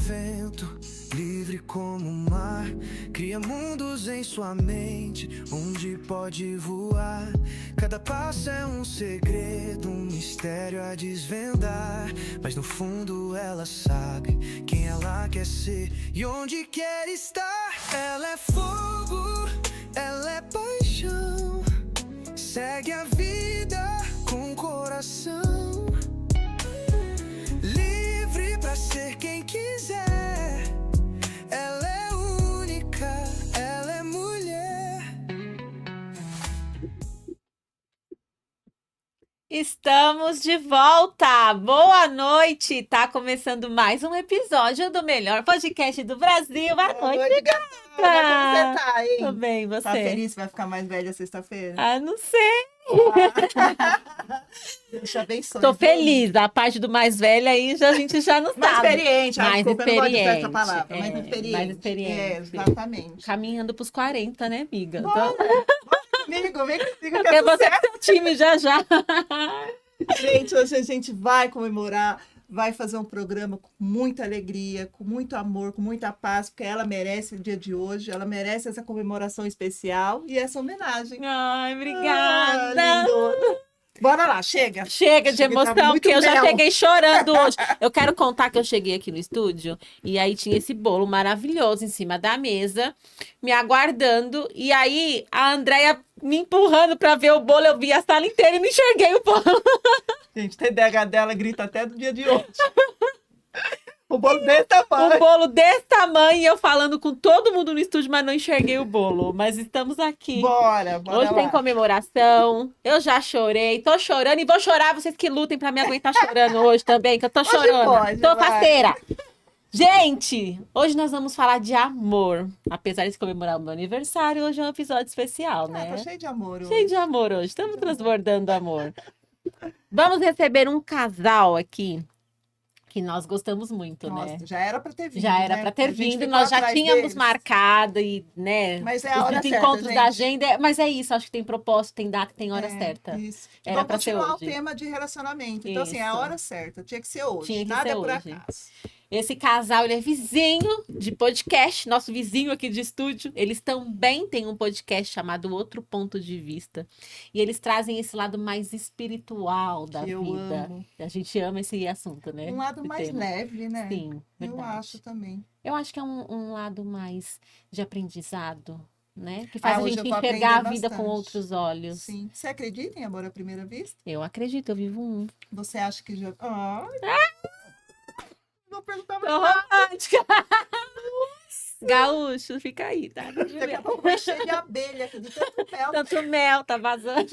vento, livre como o mar. Cria mundos em sua mente, onde pode voar. Cada passo é um segredo, um mistério a desvendar. Mas no fundo ela sabe quem ela quer ser e onde quer estar. Ela é fogo, ela é paixão. Segue a vida com o coração, livre pra ser quem quiser. Ela é única, ela é mulher. Estamos de volta! Boa noite! Tá começando mais um episódio do melhor podcast do Brasil. Boa noite, gata! Como você tá, hein? Tô bem, você? Tá feliz? Vai ficar mais velha sexta-feira? Ah, não sei. Deus te abençoe. Tô feliz. A parte do mais velha aí a gente já não Mais sabe. experiente. Mais Desculpa, eu não gosto de usar essa experiente. palavra. Mais experiente. Mais experiente. É, exatamente. Caminhando pros 40, né, amiga? Bora comigo, vem comigo que Porque é você sucesso. é seu time já já. Gente, hoje a gente vai comemorar, vai fazer um programa com muita alegria, com muito amor, com muita paz, porque ela merece o dia de hoje, ela merece essa comemoração especial e essa homenagem. Ai, obrigada. Lindo. Bora lá, chega. Chega de Tá emoção, muito porque eu já mel. cheguei chorando hoje. Eu quero contar que eu cheguei aqui no estúdio e aí tinha esse bolo maravilhoso em cima da mesa, me aguardando. E aí a Andréia me empurrando pra ver o bolo, eu vi a sala inteira e não enxerguei o bolo. Gente, TDAH dela grita até do dia de hoje. O bolo desse tamanho. Um bolo desse tamanho e eu falando com todo mundo no estúdio, mas não enxerguei o bolo. Mas estamos aqui. Bora Hoje lá. tem comemoração, eu já chorei, tô chorando e vou chorar, vocês que lutem pra me aguentar chorando hoje também, que eu tô Hoje chorando. pode, Tô vai. faceira. Gente, hoje nós vamos falar de amor. Apesar de comemorar o meu aniversário, hoje é um episódio especial, né? Tá cheio de amor hoje. Cheio de amor hoje, estamos transbordando amor. Vamos receber um casal aqui que nós gostamos muito, né? Nossa, já era pra ter vindo, Já era né? para ter A gente vindo, ficou nós já atrás tínhamos deles. marcado e, né, Mas é a os hora certa, encontros da gente. agenda, mas é isso, acho que tem propósito, tem data, tem hora É, certa. Isso. Era Vamos pra ser continuar o hoje. tema de relacionamento. Então, assim, é a Isso. hora certa. Tinha que ser hoje. Tinha que Nada ser é por hoje. acaso. Esse casal, ele é vizinho de podcast, nosso vizinho aqui de estúdio. Eles também têm um podcast chamado Outro Ponto de Vista. E eles trazem esse lado mais espiritual da Que eu vida. amo. A gente ama esse assunto, né? Um lado Esse mais tema. leve, né? Sim, Eu verdade. acho também. Eu acho que é um lado mais de aprendizado, né? Que faz a hoje gente eu tô enxergar a aprendendo vida com bastante. outros olhos. Sim. Você acredita em amor à primeira vista? Eu acredito, eu vivo um. Você acha que já... Vou perguntar Tô mais. romântica. Gaúcho, fica aí, tá? Daqui a pouco vai cheio de abelha aqui, de tanto mel. Tanto mel tá vazando.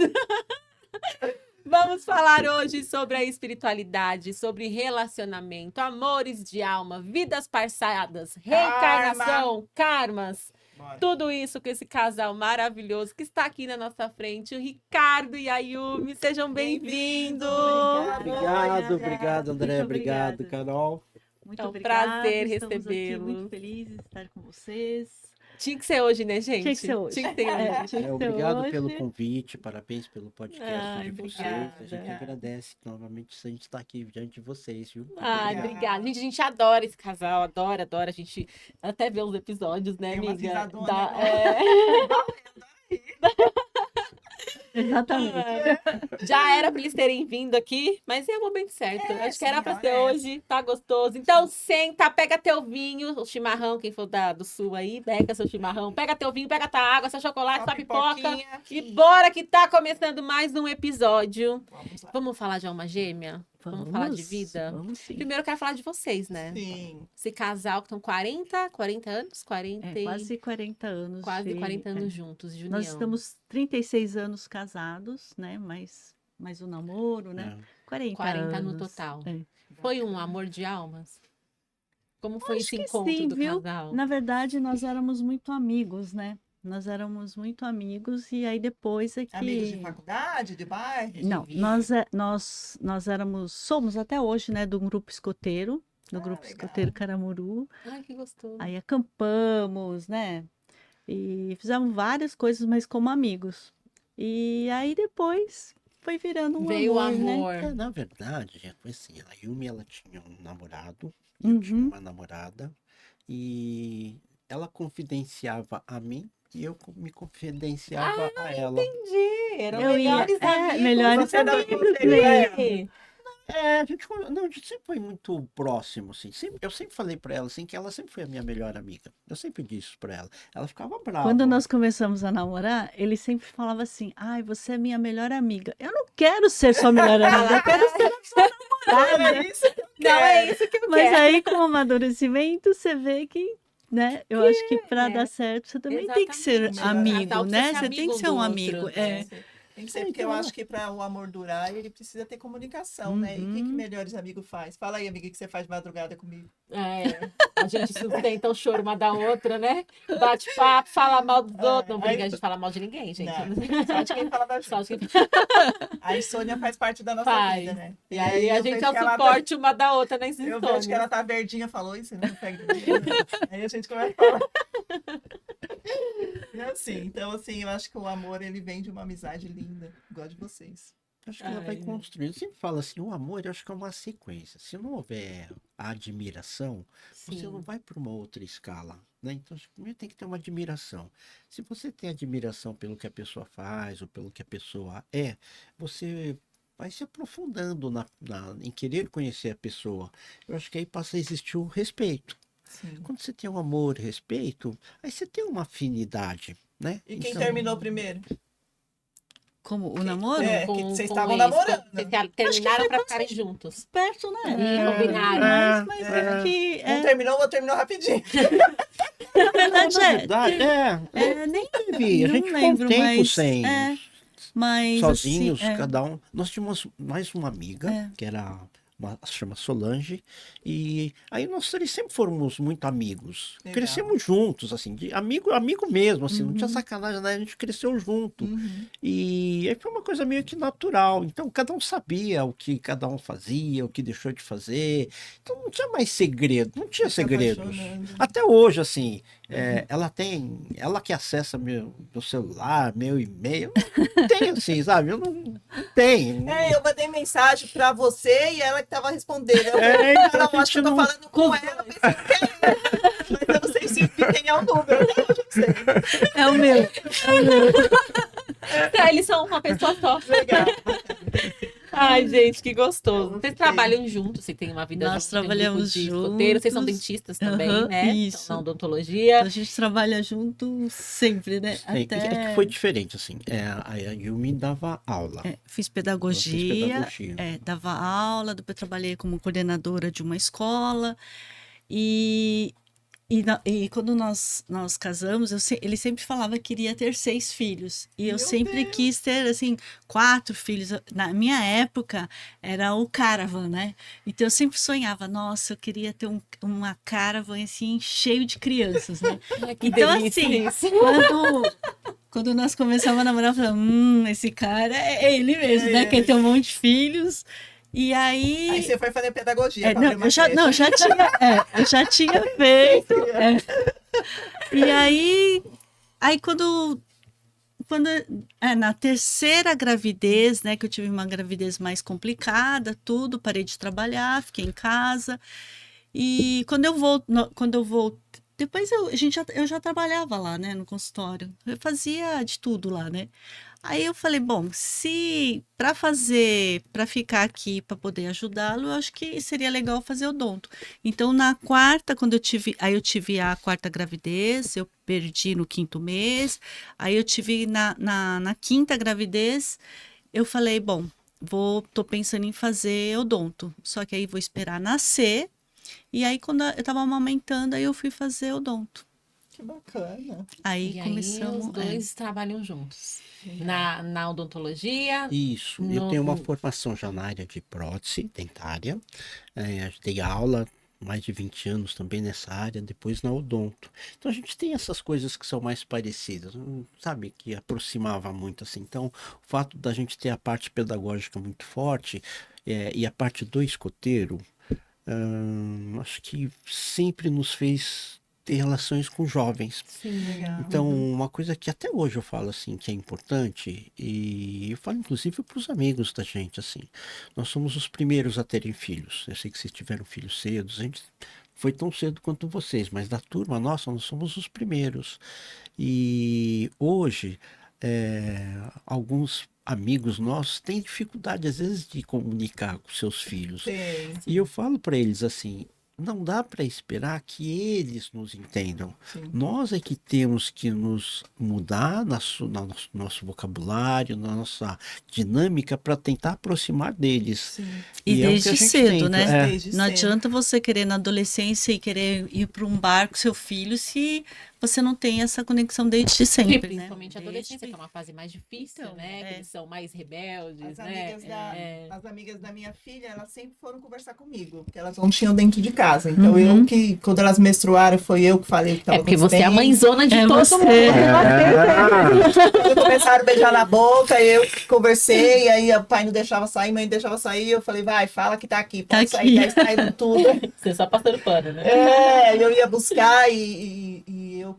Vamos falar hoje sobre a espiritualidade, sobre relacionamento, amores de alma, vidas passadas, reencarnação, karmas. Bora. Tudo isso com esse casal maravilhoso que está aqui na nossa frente, o Ricardo e a Yumi. Sejam bem-vindos. Obrigado, André. Muito Obrigado, obrigada. Carol. Muito É um obrigada. prazer Estamos aqui recebê-los. muito felizes de estar com vocês. Tinha que ser hoje, né, gente? Tinha que ser hoje. Tinha que ser hoje. É, tinha que ser Obrigado hoje. pelo convite, parabéns pelo podcast Ai, de vocês. obrigada. A gente agradece novamente a gente estar aqui diante de vocês, viu? Ai, Obrigada. obrigada. Gente, a gente adora esse casal, adora. A gente até vê os episódios, né, Tem umas amiga? risadonas, Da- né? Exatamente. Já era pra eles terem vindo aqui, mas é o momento certo. Acho que era pra ser hoje, tá gostoso. Então senta, pega teu vinho, o chimarrão, quem for do sul aí, pega seu chimarrão, pega teu vinho, pega tua água, seu chocolate, sua pipoca. pipoquinha. E bora que tá começando mais um episódio. Vamos lá. Vamos falar de alma gêmea? Vamos falar de vida? Vamos sim. Primeiro eu quero falar de vocês, né? Sim. Esse casal que estão 40 anos? 40 É, quase 40 anos. quase de- 40 anos é. juntos, de união. Nós estamos 36 anos casados, né? Mais o namoro, né? 40 40 anos. no total. É. Foi um amor de almas? Como foi Acho esse que encontro sim, do viu? casal? Na verdade, nós éramos muito amigos, né? Nós éramos muito amigos e aí depois é que... Amigos de faculdade, de bairro? Não, nós somos até hoje, né, do grupo escoteiro, do grupo legal. escoteiro Caramuru. Ai, que gostoso. Aí acampamos, né? E fizemos várias coisas, mas como amigos. E aí depois foi virando um Veio o amor, né? amor. Na verdade, gente, foi assim, a Yumi, ela tinha um namorado Eu tinha Uhum. uma namorada e ela confidenciava a mim e eu me confidenciava a ela. Entendi. Eram Eu ia. melhores amigos. Melhores Você não amigos consegue mesmo. Sim. É, a gente, não, a gente sempre foi muito próximo, assim. Eu sempre falei pra ela, assim, que ela sempre foi a minha melhor amiga. Eu sempre disse isso pra ela. Ela ficava Quando brava. nós começamos a namorar, ele sempre falava assim: ai, você é minha melhor amiga. Eu não quero ser sua melhor amiga, eu quero ser a sua namorada. É isso que eu Não é quero. isso que eu Mas quero. aí, com o amadurecimento, você vê que, né? Eu acho que para é. dar certo, você também tem que ser Exatamente. amigo, Casal precisa né? ser Você tem amigo que ser um um do amigo. outro. É. Tem que ser, porque eu acho que para o amor durar, ele precisa ter comunicação, né? E o que Uhum. melhores amigos faz? Fala aí, amiga, o que você faz de madrugada comigo? É, a gente sustenta o choro uma da outra, né? Bate papo, fala mal dos outros. Não brinca, a gente fala mal de ninguém, gente. Não, só de quem fala da Só gente. que A insônia faz parte da nossa vida, faz. né? E aí a eu gente vejo é o que ela tá- suporte uma da outra nas Eu vejo que insônias. ela tá verdinha, falou isso, não pega. Aí a gente começa a falar. E assim, então assim, eu acho que o amor ele vem de uma amizade linda, igual a de vocês. Acho que ela vai Ai, construindo. Eu sempre falo assim, o amor, eu acho que é uma sequência. Se não houver a admiração, você não sim. vai para uma outra escala, né? Então, acho que primeiro tem que ter uma admiração. Se você tem admiração pelo que a pessoa faz ou pelo que a pessoa é, você vai se aprofundando em querer conhecer a pessoa. Eu acho que aí passa a existir o respeito. Sim. Quando você tem um amor e respeito, aí você tem uma afinidade, né? E quem Então, terminou primeiro? Como o namoro? É, que vocês estavam ex, namorando. Vocês terminaram para ficarem juntos. Perto, né? E combinaram. Mas é que, Um terminou, o outro terminou rapidinho. na verdade, na verdade, nem teve. A não gente ficou um lembro, tempo mas sem. mas Sozinhos, assim, cada um. Nós tínhamos mais uma amiga, É. que era se chama Solange, e aí nós três sempre fomos muito amigos. Legal. Crescemos juntos, assim, de amigo mesmo, assim, não tinha Uhum. sacanagem, né? A gente cresceu junto. Uhum. E aí foi uma coisa meio que natural. Então, cada um sabia o que cada um fazia, o que deixou de fazer. Então, não tinha mais segredo, não tinha Se segredos. apaixonando. Até hoje, assim, ela que acessa meu celular, meu e-mail. Não tem, assim, sabe? Eu não tenho. É, eu mandei mensagem pra você e ela que tava respondendo. Eu É, falei, então, não, a acho que eu gente tô não- falando com ela, pensando que é ela. Mas eu não sei se quem é o número, até hoje eu não sei. é o meu. Eles são uma pessoa só. Legal. Ai, gente, que gostoso. Vocês Gostei. trabalham juntos, vocês têm uma vida Nós juntos, tem um grupo trabalhamos de escoteiros, vocês são juntos. dentistas também, Aham, né? isso. Então, na odontologia. Então, a gente trabalha junto sempre, né? É que foi diferente, assim. A Yumi dava aula. Fiz Eu fiz pedagogia, pedagogia. dava aula, depois trabalhei como coordenadora de uma escola. E quando nós casamos, ele sempre falava que queria ter 6 filhos. E eu Meu sempre Deus! quis ter, assim, 4 filhos. Na minha época, era o caravan, né? Então eu sempre sonhava, nossa, eu queria ter uma caravan, assim, cheio de crianças, né? Ai, que Então, delícia assim, isso. quando nós começamos a namorar, eu falei, esse cara é ele mesmo, né? É. Quer ter um monte de filhos. E aí. Aí você foi fazer pedagogia. pra Não, abrir uma eu já, creche. não, eu já tinha feito. E aí quando na terceira gravidez, né, que eu tive uma gravidez mais complicada, tudo, parei de trabalhar, fiquei em casa. E quando eu voltei, depois eu já trabalhava lá, né, no consultório. Eu fazia de tudo lá, né? Aí eu falei, bom, se para ficar aqui para poder ajudá-lo, eu acho que seria legal fazer odonto. Então na quarta, quando eu tive a quarta gravidez, eu perdi no 5º mês. Aí eu tive na quinta gravidez, eu falei, bom, tô pensando em fazer odonto. Só que aí vou esperar nascer. E aí quando eu tava amamentando, aí eu fui fazer odonto. Que bacana. Aí E aí começamos. os dois trabalham juntos. Na odontologia. Isso, eu tenho uma formação já na área de prótese dentária. Dei aula mais de 20 anos também nessa área, depois na odonto. Então a gente tem essas coisas que são mais parecidas, sabe, que aproximava muito assim. Então, o fato da gente ter a parte pedagógica muito forte e a parte do escoteiro, acho que sempre nos fez ter relações com jovens. Sim. Legal. Então, uma coisa que até hoje eu falo assim, que é importante, e eu falo inclusive para os amigos da gente, assim, nós somos os primeiros a terem filhos. Eu sei que vocês tiveram filhos cedo, a gente foi tão cedo quanto vocês, mas da turma nossa, nós somos os primeiros. E hoje, alguns amigos nossos têm dificuldade, às vezes, de comunicar com seus filhos. Tem, E eu falo para eles assim, não dá para esperar que eles nos entendam. sim. Nós é que temos que nos mudar nosso vocabulário, na nossa dinâmica para tentar aproximar deles. Sim. E é o que desde a gente cedo, tenta, né? Desde Não cedo. adianta você querer na adolescência e querer ir para um bar com seu filho se você não tem essa conexão desde E sempre, né? principalmente a adolescência, que é uma fase mais difícil, Então, né? Que eles são mais rebeldes, As né? amigas, da, É. as amigas da minha filha, elas sempre foram conversar comigo, porque elas não tinham dentro de casa. Então, Uhum. eu que, quando elas menstruaram, foi eu que falei o que estava É porque você é a acontecendo. mãezona de É todo você. mundo. Quando começaram a beijar na boca, eu conversei, aí o pai não deixava sair, mãe não deixava sair, eu falei, vai, fala que tá aqui, pode Tá sair, aqui. tá saindo tudo. Você só passando pano, né? Eu ia buscar e eu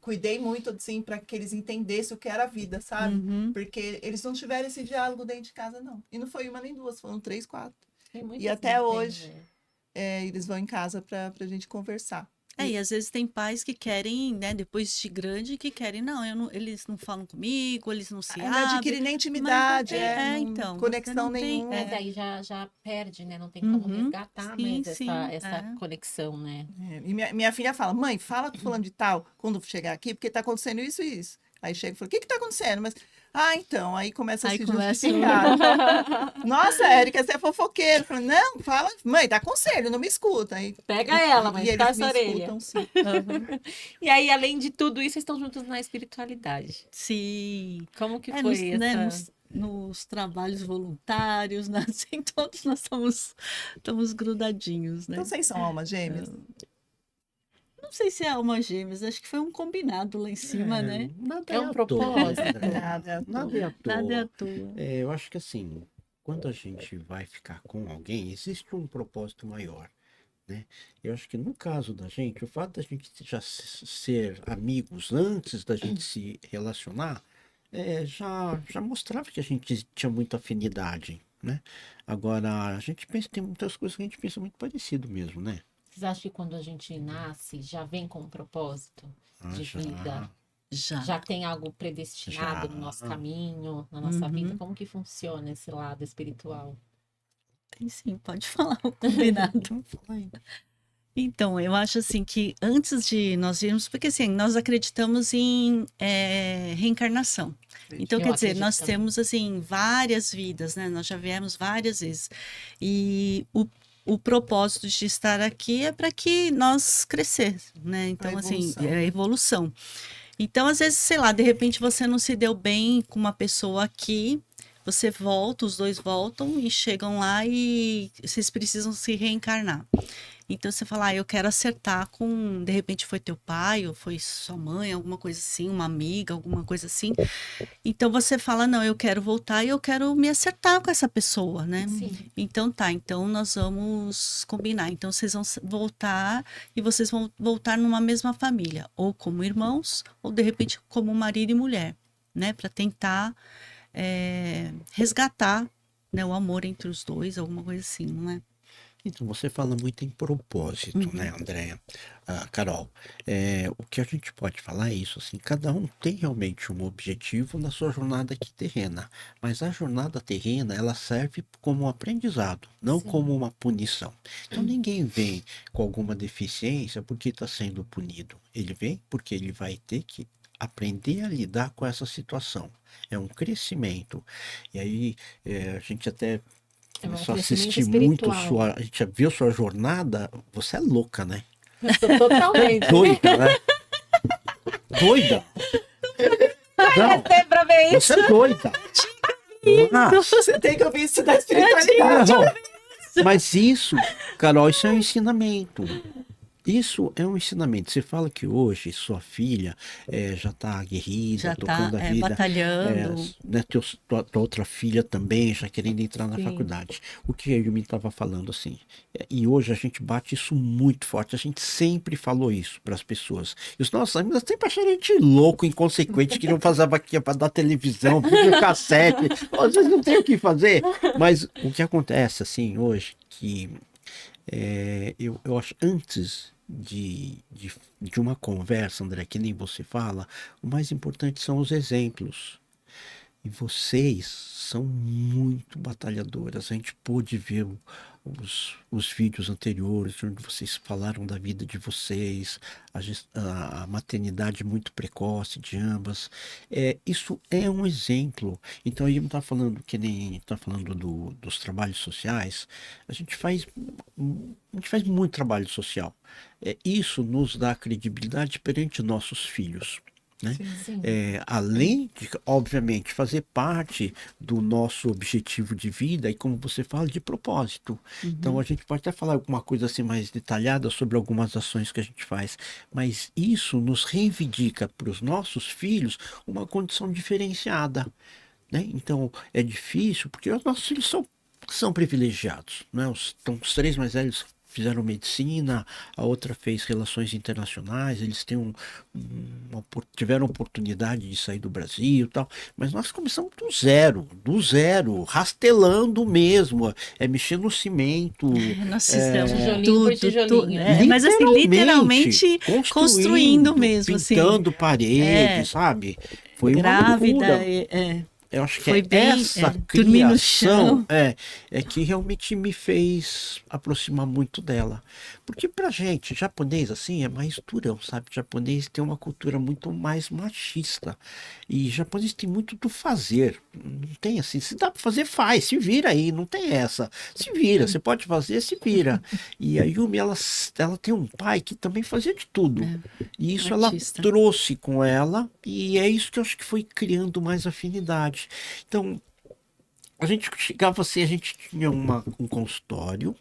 cuidei muito, assim, para que eles entendessem o que era a vida, sabe? Uhum. Porque eles não tiveram esse diálogo dentro de casa, não. E não foi uma nem duas, foram 3, 4. Tem muito E que até não tem, hoje, né? eles vão em casa pra gente conversar. E às vezes tem pais que querem, né, depois de grande, que querem, eles não falam comigo, eles não se Não adquire abrem. nem intimidade, Mas não- você conexão não tem, nenhuma. Mas aí já perde, né? Não tem como Uhum. resgatar Sim, mais sim, essa é. conexão, né? E minha filha fala, mãe, fala com fulano de tal quando chegar aqui, porque tá acontecendo isso e isso. Aí chega e fala, o que que tá acontecendo? Mas, então, aí começa a Aí se começa justificar. Nossa, Érica, você é fofoqueira. Eu falo, não, fala, mãe, dá conselho, não me escuta. Aí, Pega ela, mas e eles tá essa me orelha. escutam, sim. E aí, além de tudo isso, vocês estão juntos na espiritualidade. Sim. Como que É, foi nos, né, essa... nos trabalhos voluntários, né, assim, todos nós estamos grudadinhos, né? Então vocês são almas gêmeas? Não sei se é alma gêmeas, acho que foi um combinado lá em cima, né? Nada É um à toa, propósito. André. Nada. Nada é à toa. Nada é à toa. Eu acho que assim, quando a gente vai ficar com alguém, existe um propósito maior, né? Eu acho que no caso da gente, o fato da gente já ser amigos antes da gente se relacionar, já mostrava que a gente tinha muita afinidade, né? Agora, a gente pensa, tem muitas coisas que a gente pensa muito parecido mesmo, né? Vocês acham que quando a gente nasce, já vem com um propósito de já. vida? Já. Já tem algo predestinado Já. no nosso caminho, na nossa Uhum. vida? Como que funciona esse lado espiritual? Tem sim, pode falar o combinado. Fala aí. Então, eu acho assim que antes de nós irmos, porque assim, nós acreditamos em reencarnação. Então, Eu quer dizer, acredito nós também. temos assim várias vidas, né? Nós já viemos várias vezes. E o propósito de estar aqui é para que nós crescemos, né? Então, assim, evolução. é a evolução. Então, às vezes, sei lá, de repente você não se deu bem com uma pessoa aqui, você volta, os dois voltam e chegam lá e vocês precisam se reencarnar. Então você fala, eu quero acertar com, de repente foi teu pai ou foi sua mãe, alguma coisa assim, uma amiga, alguma coisa assim. Então você fala, não, eu quero voltar e eu quero me acertar com essa pessoa, né? Sim. Então tá, então nós vamos combinar. Então vocês vão voltar e vocês vão voltar numa mesma família, ou como irmãos, ou de repente como marido e mulher, né? Para tentar resgatar, né, o amor entre os dois, alguma coisa assim, não é? Então, você fala muito em propósito, né, Andréa? Carol, o que a gente pode falar é isso, assim, cada um tem realmente um objetivo na sua jornada aqui terrena, mas a jornada terrena, ela serve como um aprendizado, não Sim. como uma punição. Então, ninguém vem com alguma deficiência porque está sendo punido. Ele vem porque ele vai ter que aprender a lidar com essa situação. É um crescimento. E aí, a gente até É um começou a crescimento assistir muito espiritual. a gente já viu sua jornada, você é louca, né? Eu sou totalmente. Doida, né? Doida. Não, Tem pra ver isso. você é doida. Você tem que ouvir isso da espiritualidade. Não, mas isso, Carol, isso é um ensinamento. Isso é um ensinamento. Você fala que hoje sua filha já está aguerrida, Já tocando está a vida. batalhando. Né, tua outra filha também já querendo entrar na Sim. faculdade. O que a Yumi estava falando assim. E hoje a gente bate isso muito forte. A gente sempre falou isso para as pessoas. E os nossos amigos sempre acharam a gente louco, inconsequente, queriam fazer a vaquinha para dar televisão, vídeo cassete. Às vezes não tem o que fazer. Mas o que acontece assim hoje, que eu acho antes de uma conversa, André, que nem você fala, o mais importante são os exemplos. E vocês são muito batalhadoras. A gente pôde ver os vídeos anteriores, onde vocês falaram da vida de vocês, a maternidade muito precoce de ambas. Isso é um exemplo. Então, a gente está falando, que nem está falando dos trabalhos sociais, a gente faz muito trabalho social. Isso nos dá credibilidade perante nossos filhos. Né? Sim. Além de, obviamente, fazer parte do nosso objetivo de vida e, como você fala, de propósito. Então, a gente pode até falar alguma coisa assim mais detalhada sobre algumas ações que a gente faz, mas isso nos reivindica para os nossos filhos uma condição diferenciada. Né? Então, é difícil porque os nossos filhos são privilegiados. Né? Os 3 mais velhos fizeram medicina, a outra fez relações internacionais, eles têm tiveram oportunidade de sair do Brasil e tal, mas nós começamos do zero, rastelando mesmo, mexendo no cimento, Nós fizemos Tijolinho tudo, por tijolinho. mas assim, literalmente construindo mesmo, pintando assim. paredes, sabe? Foi uma Grávida, loucura. Eu acho que foi bem, essa dormir no criação chão. é que realmente me fez aproximar muito dela. Porque pra gente, japonês assim, é mais durão, sabe? Japonês tem uma cultura muito mais machista. E japonês tem muito do fazer. Não tem assim, se dá pra fazer, faz, se vira aí, não tem essa. Se vira, você pode fazer, se vira. E a Yumi, ela tem um pai que também fazia de tudo. E isso artista. ela trouxe com ela, e é isso que eu acho que foi criando mais afinidade. Então, a gente chegava assim, a gente tinha um consultório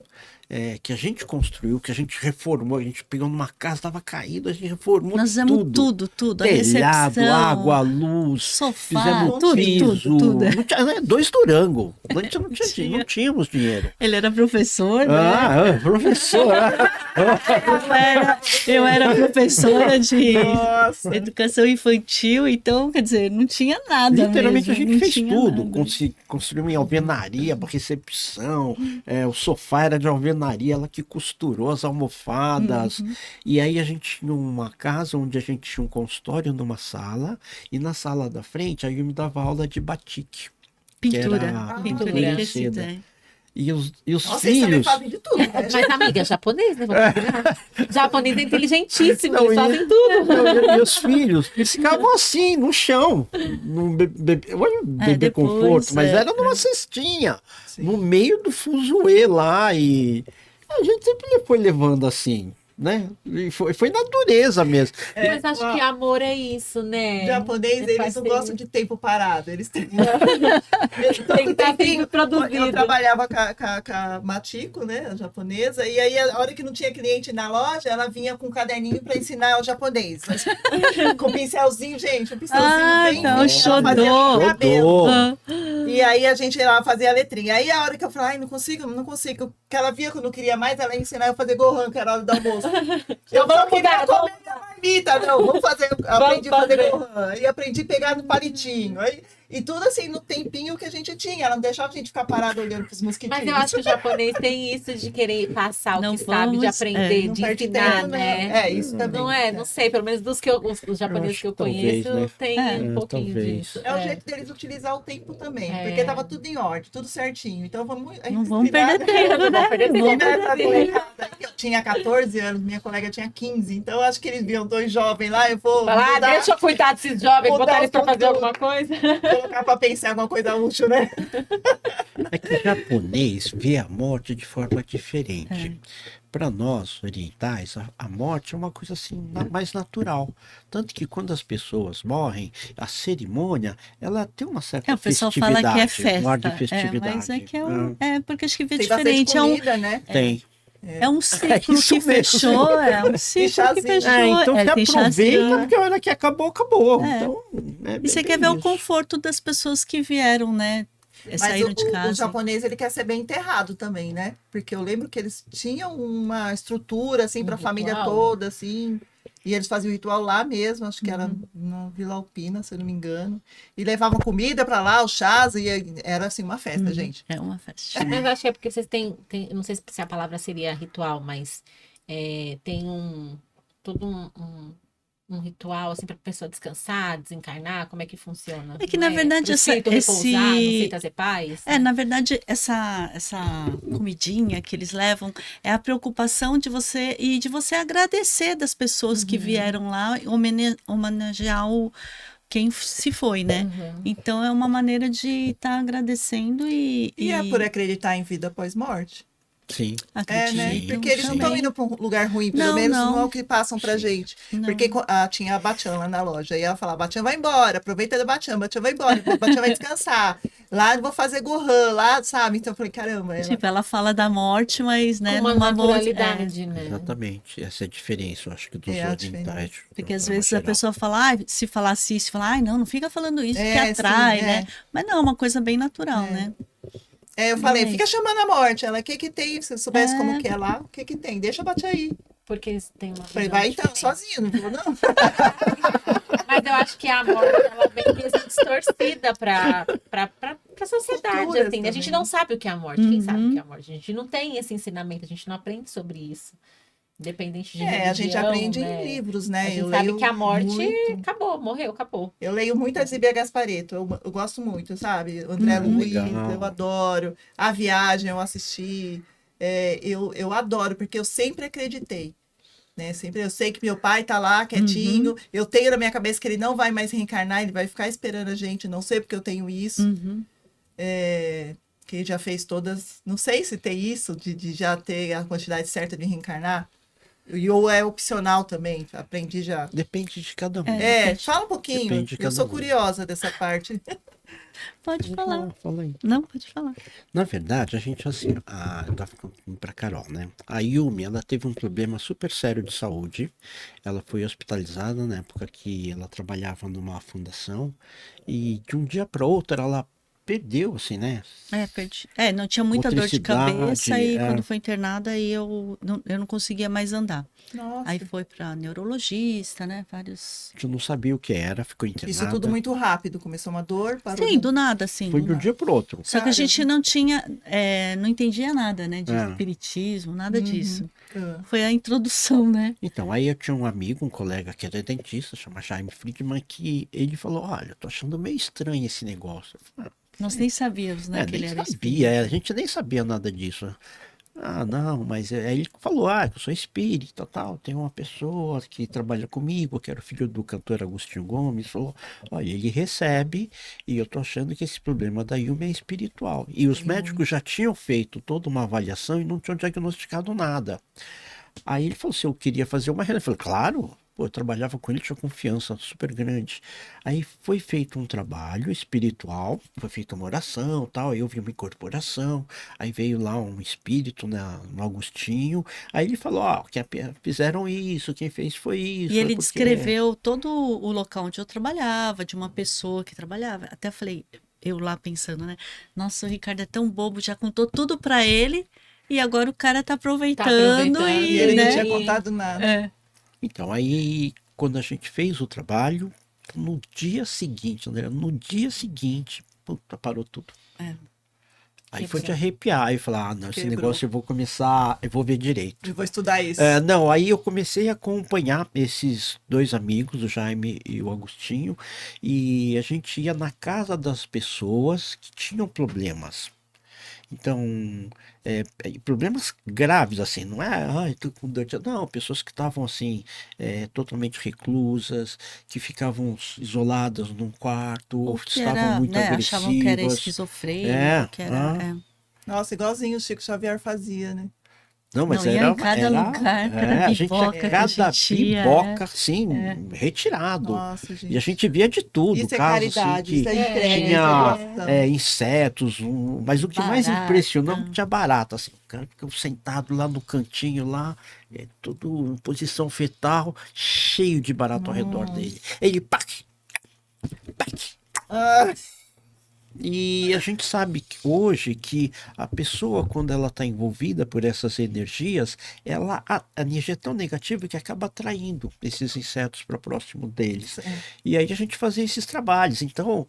que a gente construiu, que a gente reformou, a gente pegou numa casa, estava caído, a gente reformou Nós fizemos tudo, a telhado, recepção, água, luz, sofá, fizemos tudo. Não tinha, 2 Durango, a gente não tínhamos dinheiro. Ele era professor, né? Professor. Eu era professora de Nossa. educação infantil, então, quer dizer, não tinha nada Literalmente mesmo, a gente não fez tinha tudo, nada. construiu em alvenaria para recepção, o sofá era de alvenaria, ela que costurou as almofadas, e aí a gente tinha uma casa onde a gente tinha um consultório numa sala, e na sala da frente aí eu me dava aula de batik. Pintura, era pintura pintura em de tecido, seda. E os Nossa, vocês também filhos... fazem de tudo, né? Mas, amiga, é japonês, né? Vamos combinar. Japonês é inteligentíssimo, Não, eles fazem tudo. Não, e os filhos, eles ficavam assim, no chão, num bebê depois, conforto, mas era numa cestinha, no meio do fuzuê lá, e a gente sempre foi levando assim, né? E foi natureza mesmo. Mas acho que amor é isso, né? Japonês, É eles não parceria. gostam de tempo parado. Eles têm. Tem que estar sempre produzido. Eu trabalhava com a Matiko, né, a japonesa, e aí a hora que não tinha cliente na loja, ela vinha com um caderninho para ensinar o japonês. Mas, com um pincelzinho, gente, um pincelzinho bem então, fino, ela fazia xodó. com cabelo. Ah, E aí a gente lá fazia a letrinha. Aí a hora que eu falei, ai, não consigo. Que ela via que eu não queria mais, ela ia ensinar eu a fazer Gohan, que era a hora do almoço. Eu vamos não queria mudar, comer minha marmita, não, vamos fazer. Aprendi a fazer fazer. Gohan. E aprendi a pegar no palitinho. E tudo assim, no tempinho que a gente tinha. Ela não deixava a gente ficar parado olhando pros mosquitinhos. Mas eu acho que o japonês tem isso de querer passar o Não que sabe, de vamos- aprender, Não de perde ensinar, tempo, né? isso também. Não é? Não sei, pelo menos os japoneses acho que eu que talvez, conheço, né? tem um pouquinho talvez. disso. É o jeito deles utilizar o tempo também. É. Porque tava tudo em ordem, tudo certinho. Então vamos. Não vamos perder tempo, Não né? perder Não tempo. vamos perder tempo. Molecada, eu tinha 14 anos, minha colega tinha 15. Então eu acho que eles viam 2 jovens lá, eu vou Falar, mudar, deixa eu cuidar desses jovens, Mudar botar eles pra o fazer conteúdo. alguma coisa. colocar pra pensar em alguma coisa útil, né? É que o japonês vê a morte de forma diferente. Para nós orientais, a morte é uma coisa assim mais natural. Tanto que quando as pessoas morrem, a cerimônia ela tem uma certa O pessoal festividade, fala que é um ar de festa. festividade. Mas é que Tem porque acho que vê bastante diferente. comida, né? Tem. É um ciclo isso que mesmo. fechou, é um ciclo que chazinho. fechou. Então você tem aproveita, chazinho. porque a hora que acabou, acabou. É. Então, E você bem quer ver o isso. conforto das pessoas que vieram, né? Mas Saíram de o casa. japonês, ele quer ser bem enterrado também, né? Porque eu lembro que eles tinham uma estrutura, assim, Um para a família ritual? toda, assim. E eles faziam o ritual lá mesmo, acho que era Uhum. na Vila Alpina, se eu não me engano. E levavam comida para lá, os chás, e era, assim, uma festa, Uhum. gente. É uma festinha. Mas eu acho que é porque vocês têm, não sei se a palavra seria ritual, mas tem todo um ritual assim para a pessoa descansar, desencarnar, como é que funciona? É que, Não na verdade, pro espírito repousar, não sei, trazer paz? na verdade, essa comidinha que eles levam é a preocupação de você e de você agradecer das pessoas que vieram lá e homenagear quem se foi, né? Uhum. Então é uma maneira de estar agradecendo E é por acreditar em vida após morte. Sim. É, né? acreditam Porque eles não estão também. indo para um lugar ruim, pelo Não, menos não é não. o que passam pra gente. Não. Porque tinha a Bachan lá na loja, e ela falava, Bachan vai embora, aproveita da Bachan vai embora, Bachan vai descansar. Lá eu vou fazer Gohan, lá, sabe? Então eu falei, caramba, Tipo, ela fala da morte, mas, Com né, uma numa morte. naturalidade, né? Exatamente. Essa é a diferença, eu acho que dos É a orientais. Porque às de forma vezes a geral. pessoa fala, se falasse isso, fala, ai, não fica falando isso, que É, atrai, sim, né? é. Mas não, é uma coisa bem natural, né? Eu falei, É fica isso. chamando a morte. Ela, o que que tem? Se eu soubesse como É. que é lá, o que que tem? Deixa a Bachan aí. Porque eles têm uma Falei, visão vai então, diferente. sozinho, não vou não. Mas eu acho que a morte, ela vem mesmo distorcida para a sociedade, Culturas assim. A gente também. não sabe o que é a morte. Quem sabe o que é Uhum. a morte? A gente não tem esse ensinamento, a gente não aprende sobre isso. Independente de religião, A gente aprende né? em livros, A né? gente Eu sabe leio que a morte muito. acabou, morreu, acabou. Eu leio muito a Zíbia Gasparetto, eu gosto muito, sabe? O André Uhum. Luiz, Legal. eu adoro. A Viagem, eu assisti. Eu adoro, porque eu sempre acreditei. Né? Sempre eu sei que meu pai tá lá quietinho, eu tenho na minha cabeça que ele não vai mais reencarnar, ele vai ficar esperando a gente, não sei porque eu tenho isso. Uhum. Que ele já fez todas, não sei se tem isso, de já ter a quantidade certa de reencarnar. Ou é opcional também, aprendi já. Depende de cada um. Depende. Fala um pouquinho, Depende de eu cada sou um. curiosa dessa parte. Pode falar. Fala aí. Não, pode falar. Na verdade, a gente assim, eu tava falando pra Carol, né? A Yumi, ela teve um problema super sério de saúde. Ela foi hospitalizada na época que ela trabalhava numa fundação e de um dia para outro ela perdeu, assim, né? Perdi. Não tinha muita dor de Motricidade, cabeça e quando foi internada aí eu não conseguia mais andar. Nossa, Aí foi para neurologista, né? Vários. A gente não sabia o que era, ficou internada. isso tudo muito rápido. Começou uma dor, parou. Sim, do nada, assim. Foi do de um nada. dia pro outro. Só que a gente não tinha, não entendia nada, né? De É. espiritismo, nada disso. Ah, Foi a introdução, né? Então, aí eu tinha um amigo, um colega que era dentista, chama Jaime Friedman, que ele falou, olha, eu tô achando meio estranho esse negócio. Eu falei, Nós nem sabíamos, né? que ele nem era sabia, espírita. a gente nem sabia nada disso. Ah, não, mas aí ele falou, que eu sou espírita, tal, tem uma pessoa que trabalha comigo, que era o filho do cantor Agostinho Gomes, falou, olha, ele recebe e eu tô achando que esse problema da Yumi é espiritual. E os médicos já tinham feito toda uma avaliação e não tinham diagnosticado nada. Aí ele falou, se eu queria fazer uma renda, eu falei, claro, pô, eu trabalhava com ele, tinha confiança super grande. Aí foi feito um trabalho espiritual, foi feita uma oração, tal, aí eu vi uma incorporação, aí veio lá um espírito, né, no Agostinho, aí ele falou, fizeram isso, quem fez foi isso. E ele porque... descreveu todo o local onde eu trabalhava, de uma pessoa que trabalhava. Até falei, eu lá pensando, né? Nossa, o Ricardo é tão bobo, já contou tudo pra ele e agora o cara tá aproveitando, aproveitando. e ele né? não tinha contado nada. Então, aí, quando a gente fez o trabalho, no dia seguinte, André, puta, parou tudo. Aí foi de arrepiar, aí eu falei, não, esse Quebrou. negócio eu vou ver direito. Eu vou estudar isso. Não, aí eu comecei a acompanhar esses dois amigos, o Jaime e o Agostinho, e a gente ia na casa das pessoas que tinham problemas. Então, problemas graves, assim, não é, ai, tô com dor de... Não, pessoas que estavam, assim, totalmente reclusas, que ficavam isoladas num quarto, ou Que estavam era, muito né? Achavam que era agressivas. esquizofrênico, que era. Nossa, igualzinho o Chico Xavier fazia, né? Não, mas Não, ia era, em cada lugar, cada a gente biboca tinha que a cada gente ia, biboca, assim, retirado. Nossa, E a gente. gente via de tudo, Isso é casos assim, caridade, isso que é entrega, isso é tinha doação. insetos, mas o que mais Barata. impressionou tinha barata, assim, o cara ficava sentado lá no cantinho lá, tudo em posição fetal, cheio de barata ao redor dele. Ele, pac, pac. Ah, E a gente sabe que hoje que a pessoa, quando ela está envolvida por essas energias, a energia é tão negativa que acaba atraindo esses insetos para próximo deles. E aí a gente fazia esses trabalhos. Então,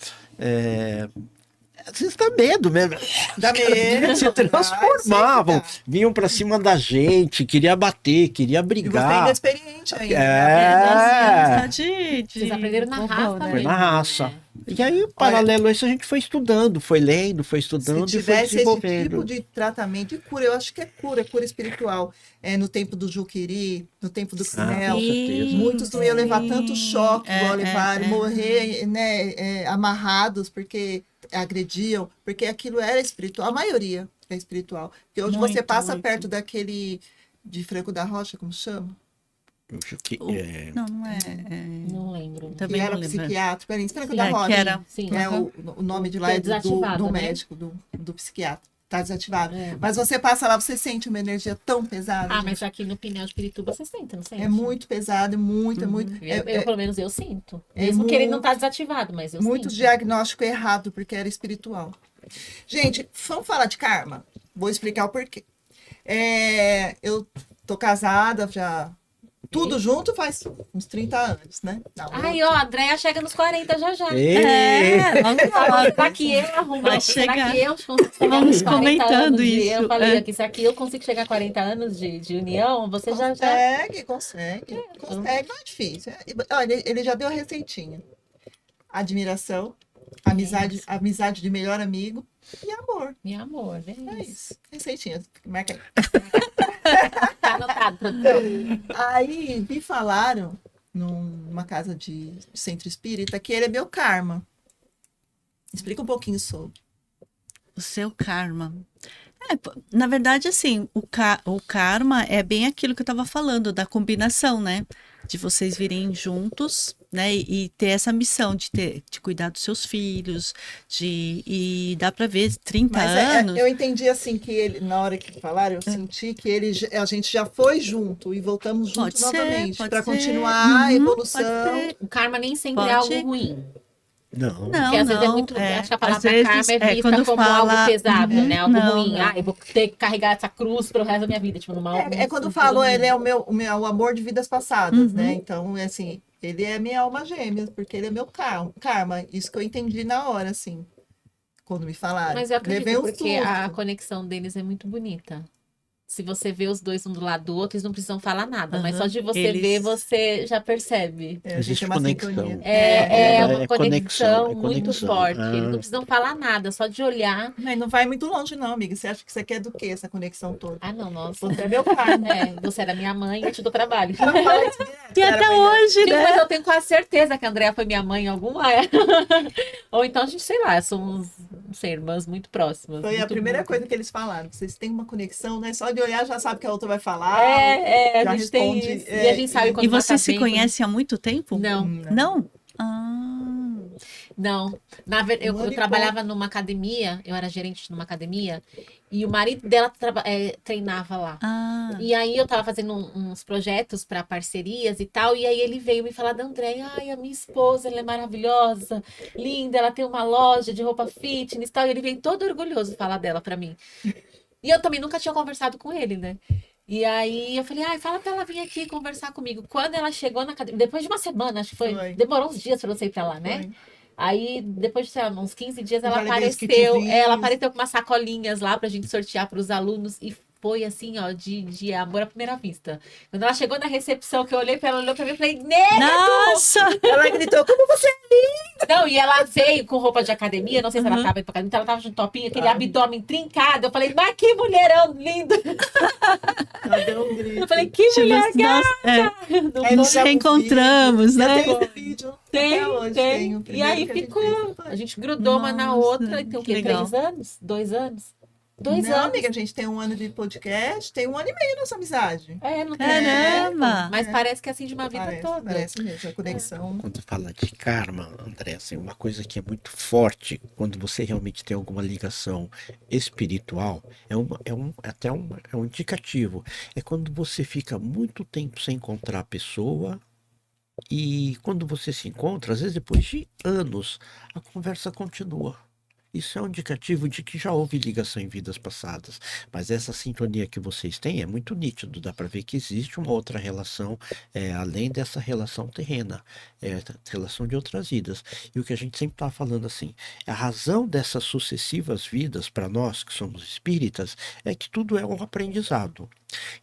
às vezes dá medo mesmo. Dá Os caras medo, se dá, transformavam, sempre vinham para cima da gente, queria bater, queria e você ainda é brigar. experiente ainda. É. Vocês aprenderam na raça né? Foi na mesmo, raça. né? E aí, paralelo a isso, a gente foi estudando, foi lendo, foi Se estudando e foi tivesse esse desenvolvendo. tipo de tratamento de cura, eu acho que é cura espiritual. No tempo do Juqueri, no tempo do Ah, Crinel, com certeza. muitos não iam levar tanto choque, igual levaram, é. morrer, né, amarrados, porque agrediam, porque aquilo era espiritual, a maioria é espiritual. Porque hoje você Muito, passa muito. perto daquele de Franco da Rocha, como chama? Eu acho que, Não, não é. Não lembro. Que Também era não lembro. psiquiátrico, era em Franco Sim, da É, Rocha. que era. Sim. É o nome de lá É é desativado, do né? médico, do psiquiatra. Está desativado. É. Mas você passa lá, você sente uma energia tão pesada. Ah, gente. mas aqui no Pinhal de Pirituba você sente, não sente? É muito pesado, muito, é muito. Pelo menos eu sinto. é Mesmo que ele não muito- tá desativado, mas eu Muito sinto. diagnóstico errado, porque era espiritual. Gente, vamos falar de karma? Vou explicar o porquê. Eu tô casada já. Tudo junto faz uns 30 anos, né? Não, Ai, ó, a Andréia chega nos 40 já já. Logo, logo. Será que eu arrumo? Vai Será chegar. que eu consigo chegar Vamos nos 40 comentando anos de... isso, Eu falei é. aqui, será que eu consigo chegar a 40 anos de união? Você já... Consegue. Não é difícil. Olha, ele já deu a receitinha. Admiração, amizade de melhor amigo e amor. Meu amor, né? É isso. Receitinha. Marca aí. Tá anotado, produção. Aí me falaram, numa casa de centro espírita, que ele é meu karma. Explica um pouquinho sobre. O seu karma. Na verdade, assim, o karma é bem aquilo que eu estava falando, da combinação, né? De vocês virem juntos, né? E ter essa missão de cuidar dos seus filhos, e dá para ver 30 Mas anos. eu entendi assim que ele, na hora que falaram, eu senti que a gente já foi junto e voltamos junto Pode ser, novamente pode para ser. continuar a Uhum, evolução. pode ser. O karma nem sempre é Pode. algo ruim. não. Não, Porque às vezes é não, muito. Acho que a às palavra vezes, karma é vista quando como fala, algo pesado, né? Algo não, ruim. não. Ah, eu vou ter que carregar essa cruz pro resto da minha vida. Tipo, numa Quando falou, ele é o amor de vidas passadas, né? Então, assim, ele é minha alma gêmea, porque ele é meu karma. Isso que eu entendi na hora, assim, quando me falaram. Mas eu acredito, Levei um porque susto. a conexão deles é muito bonita. Se você vê os dois um do lado do outro, eles não precisam falar nada. Mas só de você Eles- ver, você já percebe. A gente Existe tem uma conexão. sintonia. É uma é conexão, conexão, é muito conexão. forte. Ah. Eles não precisam falar nada, só de olhar. Mas não vai muito longe, não, amiga. Você acha que você quer do quê, essa conexão toda? Ah, não, nossa. Você é meu karma. Você era minha mãe, eu te dou trabalho. Fala isso direto, E cara, até mas- hoje, Tipo, né? mas eu tenho quase certeza que a Andrea foi minha mãe em alguma época. Ou então a gente, sei lá, somos, não sei, irmãs muito próximas. Foi a muito primeira muito. coisa que eles falaram. Vocês têm uma conexão, né? Só de olhar já sabe que a outra vai falar. A já gente tem responde, isso. E a gente sabe quando E você tá se vendo. conhece há muito tempo? Não, Não? Ah. não. Na verdade, Um ano eu e trabalhava numa academia, eu era gerente numa academia, e o marido dela treinava lá. Ah. E aí eu tava fazendo uns projetos para parcerias e tal, e aí ele veio me falar da Andréia, ai, a minha esposa, ela é maravilhosa, linda, ela tem uma loja de roupa fitness e tal, e ele veio todo orgulhoso falar dela para mim. E eu também nunca tinha conversado com ele, né? E aí eu falei, ai, fala pra ela vir aqui conversar comigo. Quando ela chegou na academia, depois de uma semana, acho que Foi. demorou uns dias pra você ir pra lá, né? Foi. Aí, depois de, sei lá, uns 15 dias, Eu ela já levei os apareceu. kitzinhos. Ela apareceu com umas sacolinhas lá pra gente sortear pros alunos. E foi assim, ó, de amor à primeira vista. Quando ela chegou na recepção, que eu olhei pra ela, olhou pra mim e falei, Nega! Nossa! Ela gritou, como você Não, e ela veio com roupa de academia, não sei se ela tava indo pra academia, então ela tava de um topinho, aquele abdômen trincado. Eu falei, mas que mulherão lindo! Ela deu um grito. Eu falei, que mulher Tipo, nossa, Não Aí nos tem um reencontramos, vídeo. né? Eu tenho esse vídeo. Tem, até hoje tem. tem o E primeiro aí que a gente ficou. fez. A gente grudou uma na Nossa, outra. E tem o que quê? legal. 3 anos? 2 anos? 2 Não, anos. amiga, a gente tem 1 ano de podcast, tem 1 ano e meio nossa amizade. Não tem Caramba! Mas parece que é assim de uma vida Parece, toda. parece mesmo, a conexão. Quando fala de karma, André, assim, uma coisa que é muito forte quando você realmente tem alguma ligação espiritual, é um indicativo. É quando você fica muito tempo sem encontrar a pessoa e quando você se encontra, às vezes depois de anos, a conversa continua. Isso é um indicativo de que já houve ligação em vidas passadas. Mas essa sintonia que vocês têm é muito nítido. Dá para ver que existe uma outra relação, além dessa relação terrena, relação de outras vidas. E o que a gente sempre está falando assim, a razão dessas sucessivas vidas para nós que somos espíritas é que tudo é um aprendizado.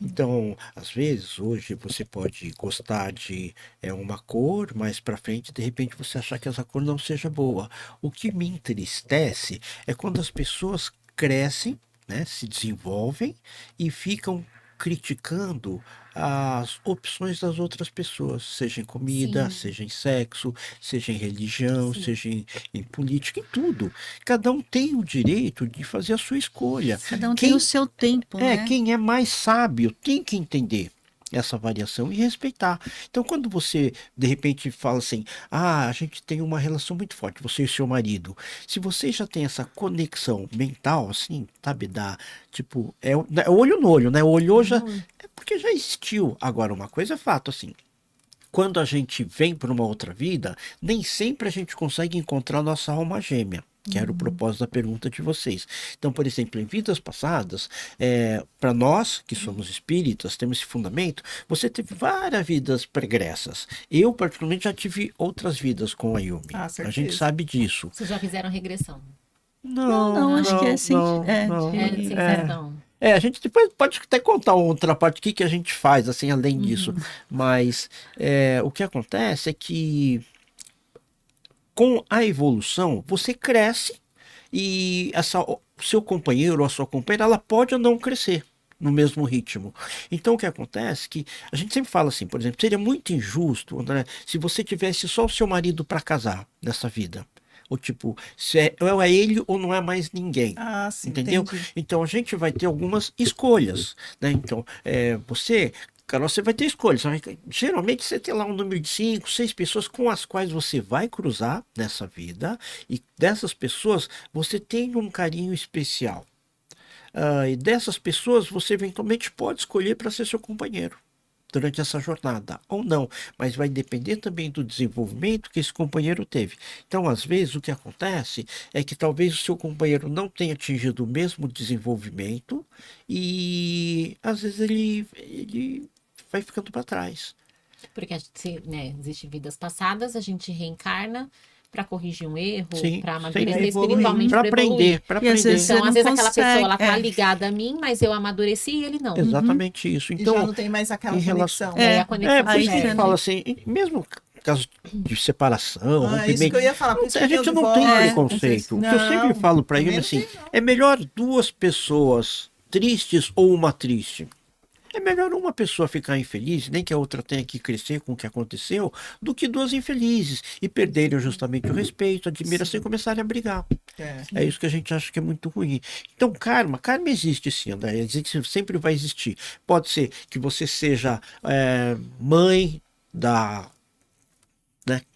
Então, às vezes, hoje você pode gostar de uma cor, mais para frente, de repente você achar que essa cor não seja boa. O que me entristece é quando as pessoas crescem, né, se desenvolvem e ficam criticando as opções das outras pessoas, seja em comida, Sim. seja em sexo, seja em religião, Sim. seja em política, em tudo. Cada um tem o direito de fazer a sua escolha. Cada um Quem- tem o seu tempo, né? Quem é mais sábio tem que entender essa variação e respeitar. Então, quando você, de repente, fala assim, a gente tem uma relação muito forte, você e seu marido. Se você já tem essa conexão mental, assim, sabe, tipo, é olho no olho, né? O olho já, é porque já existiu. Agora, uma coisa é fato, assim, quando a gente vem para uma outra vida, nem sempre a gente consegue encontrar nossa alma gêmea, que era o propósito da pergunta de vocês. Então, por exemplo, em vidas passadas, para nós que somos espíritas, temos esse fundamento, você teve várias vidas pregressas. Eu, particularmente, já tive outras vidas com a Yumi. Ah, A certeza. gente sabe disso. Vocês já fizeram regressão? Não, acho que é assim. não. Sensação. A gente depois pode até contar outra parte, o que a gente faz, assim, além disso. Mas o que acontece é que com a evolução, você cresce e o seu companheiro ou a sua companheira, ela pode ou não crescer no mesmo ritmo. Então, o que acontece é que a gente sempre fala assim, por exemplo, seria muito injusto, André, se você tivesse só o seu marido para casar nessa vida. Ou tipo, ou é ele ou não é mais ninguém. Ah, sim, Entendeu? entendi. Então a gente vai ter algumas escolhas, né? Então, Carol, você vai ter escolhas. Geralmente você tem lá um número de 5, 6 pessoas com as quais você vai cruzar nessa vida, e dessas pessoas você tem um carinho especial. E dessas pessoas você eventualmente pode escolher para ser seu companheiro durante essa jornada, ou não, mas vai depender também do desenvolvimento que esse companheiro teve. Então, às vezes, o que acontece é que talvez o seu companheiro não tenha atingido o mesmo desenvolvimento e, às vezes, ele vai ficando para trás. Porque a gente, né, existem vidas passadas, a gente reencarna para corrigir um erro, Sim, para sim. amadurecer Evoluir. espiritualmente, Para para evoluir. aprender, para E às aprender. vezes Então, Você às não vezes aquela pessoa, ela tá consegue, ligada a mim, mas eu amadureci e ele não. Exatamente isso. E já Então, não tem mais aquela em relação- conexão. E aí É, a conexão por aí isso que a você gente não- fala assim, mesmo caso de separação, Ah, isso rompimento, que eu ia falar. Por isso a que gente eu não divórcio, tem É. preconceito. O que eu sempre Não, falo para também ele não assim, tem, não. é melhor 2 pessoas tristes ou uma triste. É melhor uma pessoa ficar infeliz, nem que a outra tenha que crescer com o que aconteceu, do que 2 infelizes e perderem justamente o respeito, a admiração e começarem a brigar. É. É isso que a gente acha que é muito ruim. Então, karma existe sim, André, existe, sempre vai existir. Pode ser que você seja mãe da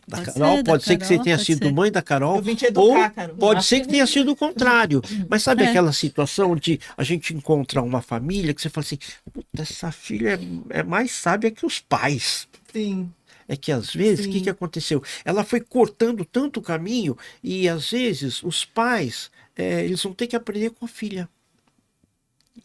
Pode Carol, ser, da pode ser que você Carol, tenha pode sido ser. mãe da Carol, Eu vim te educar, ou Carol. pode Acho ser que que tenha sido o contrário. Mas sabe É. aquela situação de a gente encontrar uma família que você fala assim, puta, essa filha é mais sábia que os pais. Sim. É que às vezes, o Sim. que aconteceu? Ela foi cortando tanto o caminho e às vezes os pais, eles vão ter que aprender com a filha.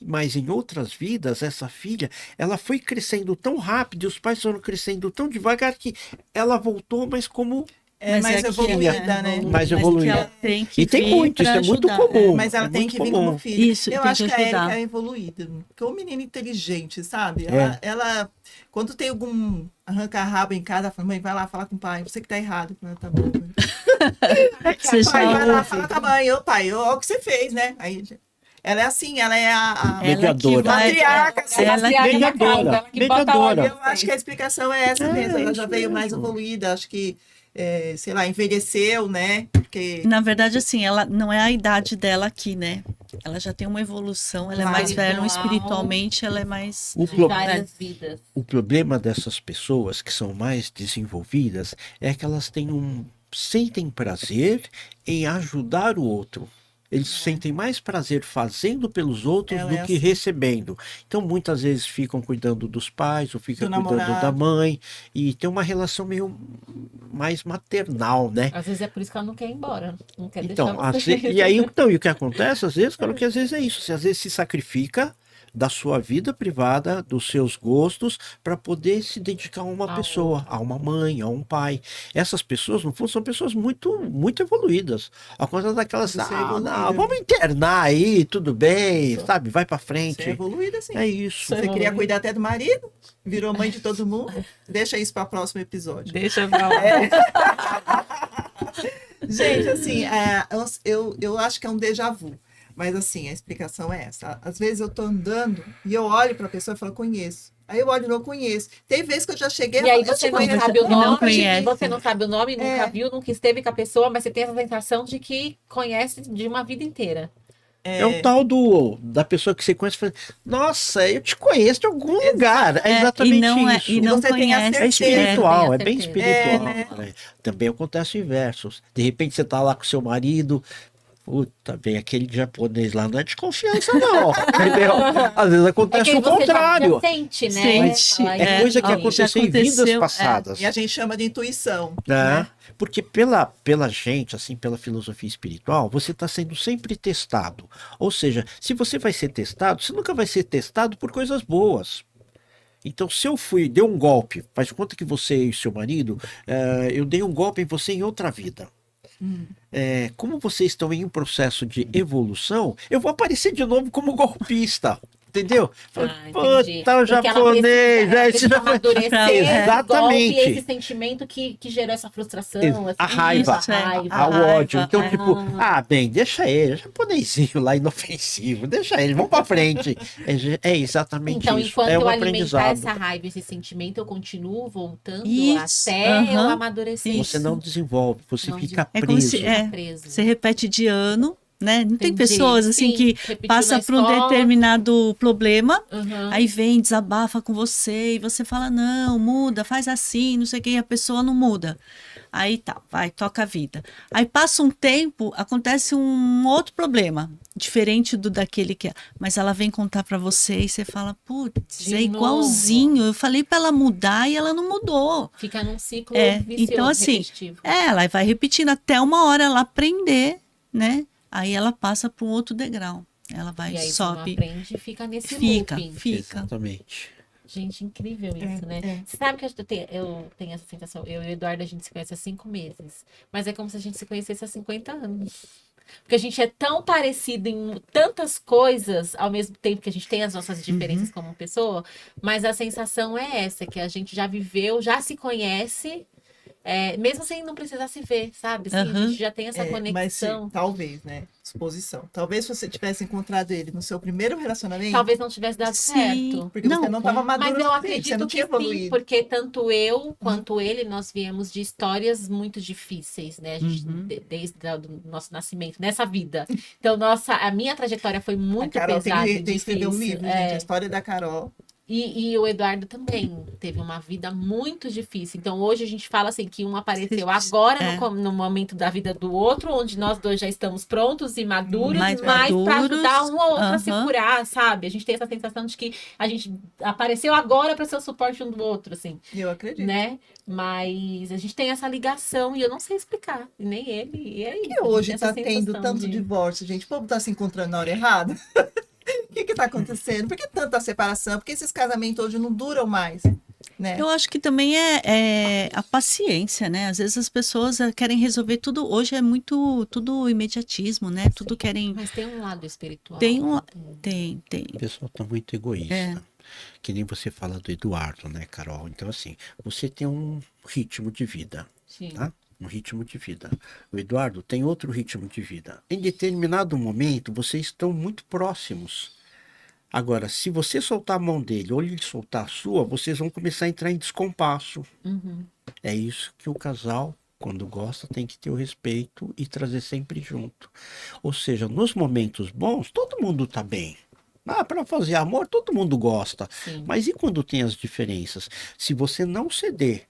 Mas em outras vidas, essa filha, ela foi crescendo tão rápido e os pais foram crescendo tão devagar que ela voltou, mas como... É Mas mais é que evoluída, né? Mais que evoluída. ela tem que E tem vir muito, isso pra é muito ajudar, comum. Mas ela É tem muito que vir comum. como filho. Isso, Eu tem acho que que a Erika ajudar. é evoluída. Porque é uma menina inteligente, sabe? É. Ela quando tem algum arranca-rabo em casa, ela fala, mãe, vai lá falar com o pai. Você que tá errado. Eu, tá bom. Você Pai, já vai lá ouve. falar com a mãe. Ô, pai, olha o que você fez, né? Aí Ela é assim, ela é a Mediadora. matriarca. assim. Ela Mediadora. que bota a ordem. Eu acho que a explicação é essa mesmo. Ela já isso veio mais mesmo. evoluída, acho que, sei lá, envelheceu, né? Porque Na verdade, assim, ela não é a idade dela aqui, né? Ela já tem uma evolução, ela é mais velha, Espiritual. espiritualmente ela é mais. O, De pro- várias vidas. o problema dessas pessoas que são mais desenvolvidas é que elas sentem prazer em ajudar o outro. Eles sentem mais prazer fazendo pelos outros Ela do é que assim. recebendo. Então, muitas vezes ficam cuidando dos pais ou ficam Do cuidando da namorado. mãe. E tem uma relação meio mais maternal, né? Às vezes é por isso que ela não quer ir embora. Não quer Então, deixar você. e aí, então, e o que acontece às vezes, cara, que às vezes é isso, você às vezes se sacrifica da sua vida privada, dos seus gostos, para poder se dedicar a uma A pessoa, a uma mãe, a um pai. Essas pessoas, no fundo, são pessoas muito, muito evoluídas. Ao contrário daquelas, Você é não, evoluída. vamos internar aí, tudo bem, sabe, vai para você é frente. evoluída, assim. É isso. Você queria cuidar até do marido, virou mãe de todo mundo. Deixa isso para o próximo episódio. Deixa pra lá. Gente, assim, eu acho que é um déjà vu. Mas, assim, a explicação é essa. Às vezes eu tô andando e eu olho para a pessoa e falo, conheço. Aí eu olho e não conheço. Tem vezes que eu já cheguei E aí eu você te não conheço. sabe o Não nome, conhece. você não sabe o nome, nunca É. viu, nunca esteve com a pessoa, mas você tem essa sensação de que conhece de uma vida inteira. É o tal da pessoa que você conhece, fala, nossa, eu te conheço de algum lugar. É exatamente e não isso. e não Você tem a conhece. É espiritual, Tenho é bem certeza. espiritual. Né? Também acontece o inverso. De repente você tá lá com seu marido, puta, vem aquele japonês lá, não é de confiança não, entendeu? Às vezes acontece o você contrário. já sente, né? Sente. Fala, É "Ai, coisa que já aconteceu em vidas aconteceu, passadas. E a gente chama de intuição. Né? Né? Porque pela gente, assim, pela filosofia espiritual, você está sendo sempre testado. Ou seja, se você vai ser testado, você nunca vai ser testado por coisas boas. Então, se eu dei um golpe, faz de conta que você e seu marido, eu dei um golpe em você em outra vida. Como vocês estão em um processo de evolução, eu vou aparecer de novo como golpista. Entendeu? entendi. Puta, o Porque ela japonês. ela Aí precisa você já foi. amadurecer Exatamente. esse golpe, esse sentimento que gerou essa frustração, A assim, raiva, a raiva. o ódio. Então, é. tipo, bem, deixa ele, japonesinho lá, inofensivo, deixa ele, vamos pra frente. É exatamente Então, isso. enquanto É eu um alimentar aprendizado. essa raiva, esse sentimento, eu continuo voltando Isso, até eu aham, amadurecer. isso. Você não desenvolve, você Não fica É como preso. se- Fica preso. Você repete de ano, né? Não tem Entendi. pessoas assim Sim, que repetiu passa na por um escola. determinado problema, Uhum. aí vem, desabafa com você e você fala, não, muda, faz assim, não sei o que, e a pessoa não muda. Aí tá, vai, toca a vida. Aí passa um tempo, acontece um outro problema, diferente do daquele que é. Mas ela vem contar pra você e você fala, putz, De é igualzinho. Eu falei pra ela mudar e ela não mudou. Fica num ciclo vicioso, Então assim, repetitivo. ela vai repetindo até uma hora ela aprender, né? Aí ela passa para um outro degrau. Ela vai, E aí você não sobe, aprende e fica nesse fica, looping. fica. Exatamente. Gente, incrível isso, né? é. Você sabe que eu tenho essa sensação. Eu e o Eduardo, a gente se conhece há 5 meses. Mas é como se a gente se conhecesse há 50 anos. Porque a gente é tão parecido em tantas coisas, ao mesmo tempo que a gente tem as nossas diferenças como pessoa, mas a sensação é essa, que a gente já viveu, já se conhece, mesmo sem não precisar se ver, sabe? Assim, a gente já tem essa Mas conexão. talvez, né? Exposição. Talvez se você tivesse encontrado ele no seu primeiro relacionamento, Talvez não tivesse dado Sim. certo. porque você não estava maduro Mas o eu suficiente, você acredito não que tinha sim, evoluído. porque tanto eu quanto ele, nós viemos de histórias muito difíceis, né? A gente, desde o nosso nascimento, nessa vida. Então, a minha trajetória foi A muito Carol tem pesada e que tem que escrever um difícil. livro, gente. A história da Carol. E o Eduardo também teve uma vida muito difícil. Então, hoje a gente fala assim que um apareceu agora no momento da vida do outro, onde nós dois já estamos prontos e maduros, Mais mas para maduros, ajudar um ou outro a se aham. curar, sabe? A gente tem essa sensação de que a gente apareceu agora para ser o suporte um do outro, assim, Eu acredito. né? Mas a gente tem essa ligação e eu não sei explicar, e nem ele. E é isso. E a gente hoje tem está essa tendo sensação tanto de- divórcio, gente. O povo está se encontrando na hora errada. O que está acontecendo? Por que tanta separação? Por que esses casamentos hoje não duram mais? Né? Eu acho que também é a paciência, né? Às vezes as pessoas querem resolver tudo. Hoje é muito tudo imediatismo, né? Tudo querem. Mas tem um lado espiritual. Tem um. Tem. O pessoal tá muito egoísta. É. Que nem você fala do Eduardo, né, Carol? Então, assim, você tem um ritmo de vida, Sim. tá? um ritmo de vida. O Eduardo tem outro ritmo de vida. Em determinado momento, vocês estão muito próximos. Agora, se você soltar a mão dele ou ele soltar a sua, vocês vão começar a entrar em descompasso. Uhum. É isso que o casal, quando gosta, tem que ter o respeito e trazer sempre junto. Ou seja, nos momentos bons, todo mundo tá bem. Ah, para fazer amor, todo mundo gosta. Sim. Mas e quando tem as diferenças? Se você não ceder,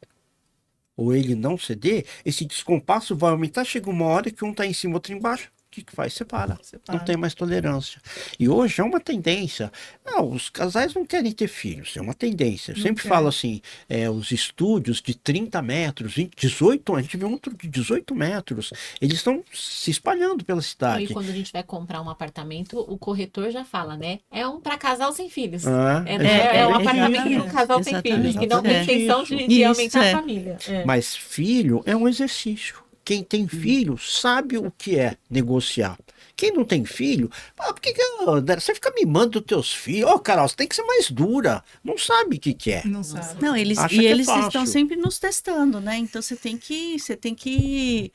ou ele não ceder, esse descompasso vai aumentar. Chega uma hora que um tá em cima, outro embaixo. O que faz? Separa. Separa. Não tem mais tolerância. E hoje é uma tendência. Não, os casais não querem ter filhos. É uma tendência. Eu Não sempre quer. falo assim, os estúdios de 30 metros, 20, 18, a gente vê outro de 18 metros. Eles estão se espalhando pela E cidade. quando a gente vai comprar um apartamento, o corretor já fala, né? É um para casal sem filhos. Ah, É um apartamento exatamente. para um casal sem filhos, que não tem Exatamente. intenção de Isso, aumentar é. a família. É. Mas filho é um exercício. Quem tem filho sabe o que é negociar. Quem não tem filho, por que você fica mimando os teus filhos? Ô, Carol, você tem que ser mais dura. Não sabe o que é. Não sabe. Não, eles, Acha e que é eles fácil. estão sempre nos testando, né? Então você tem que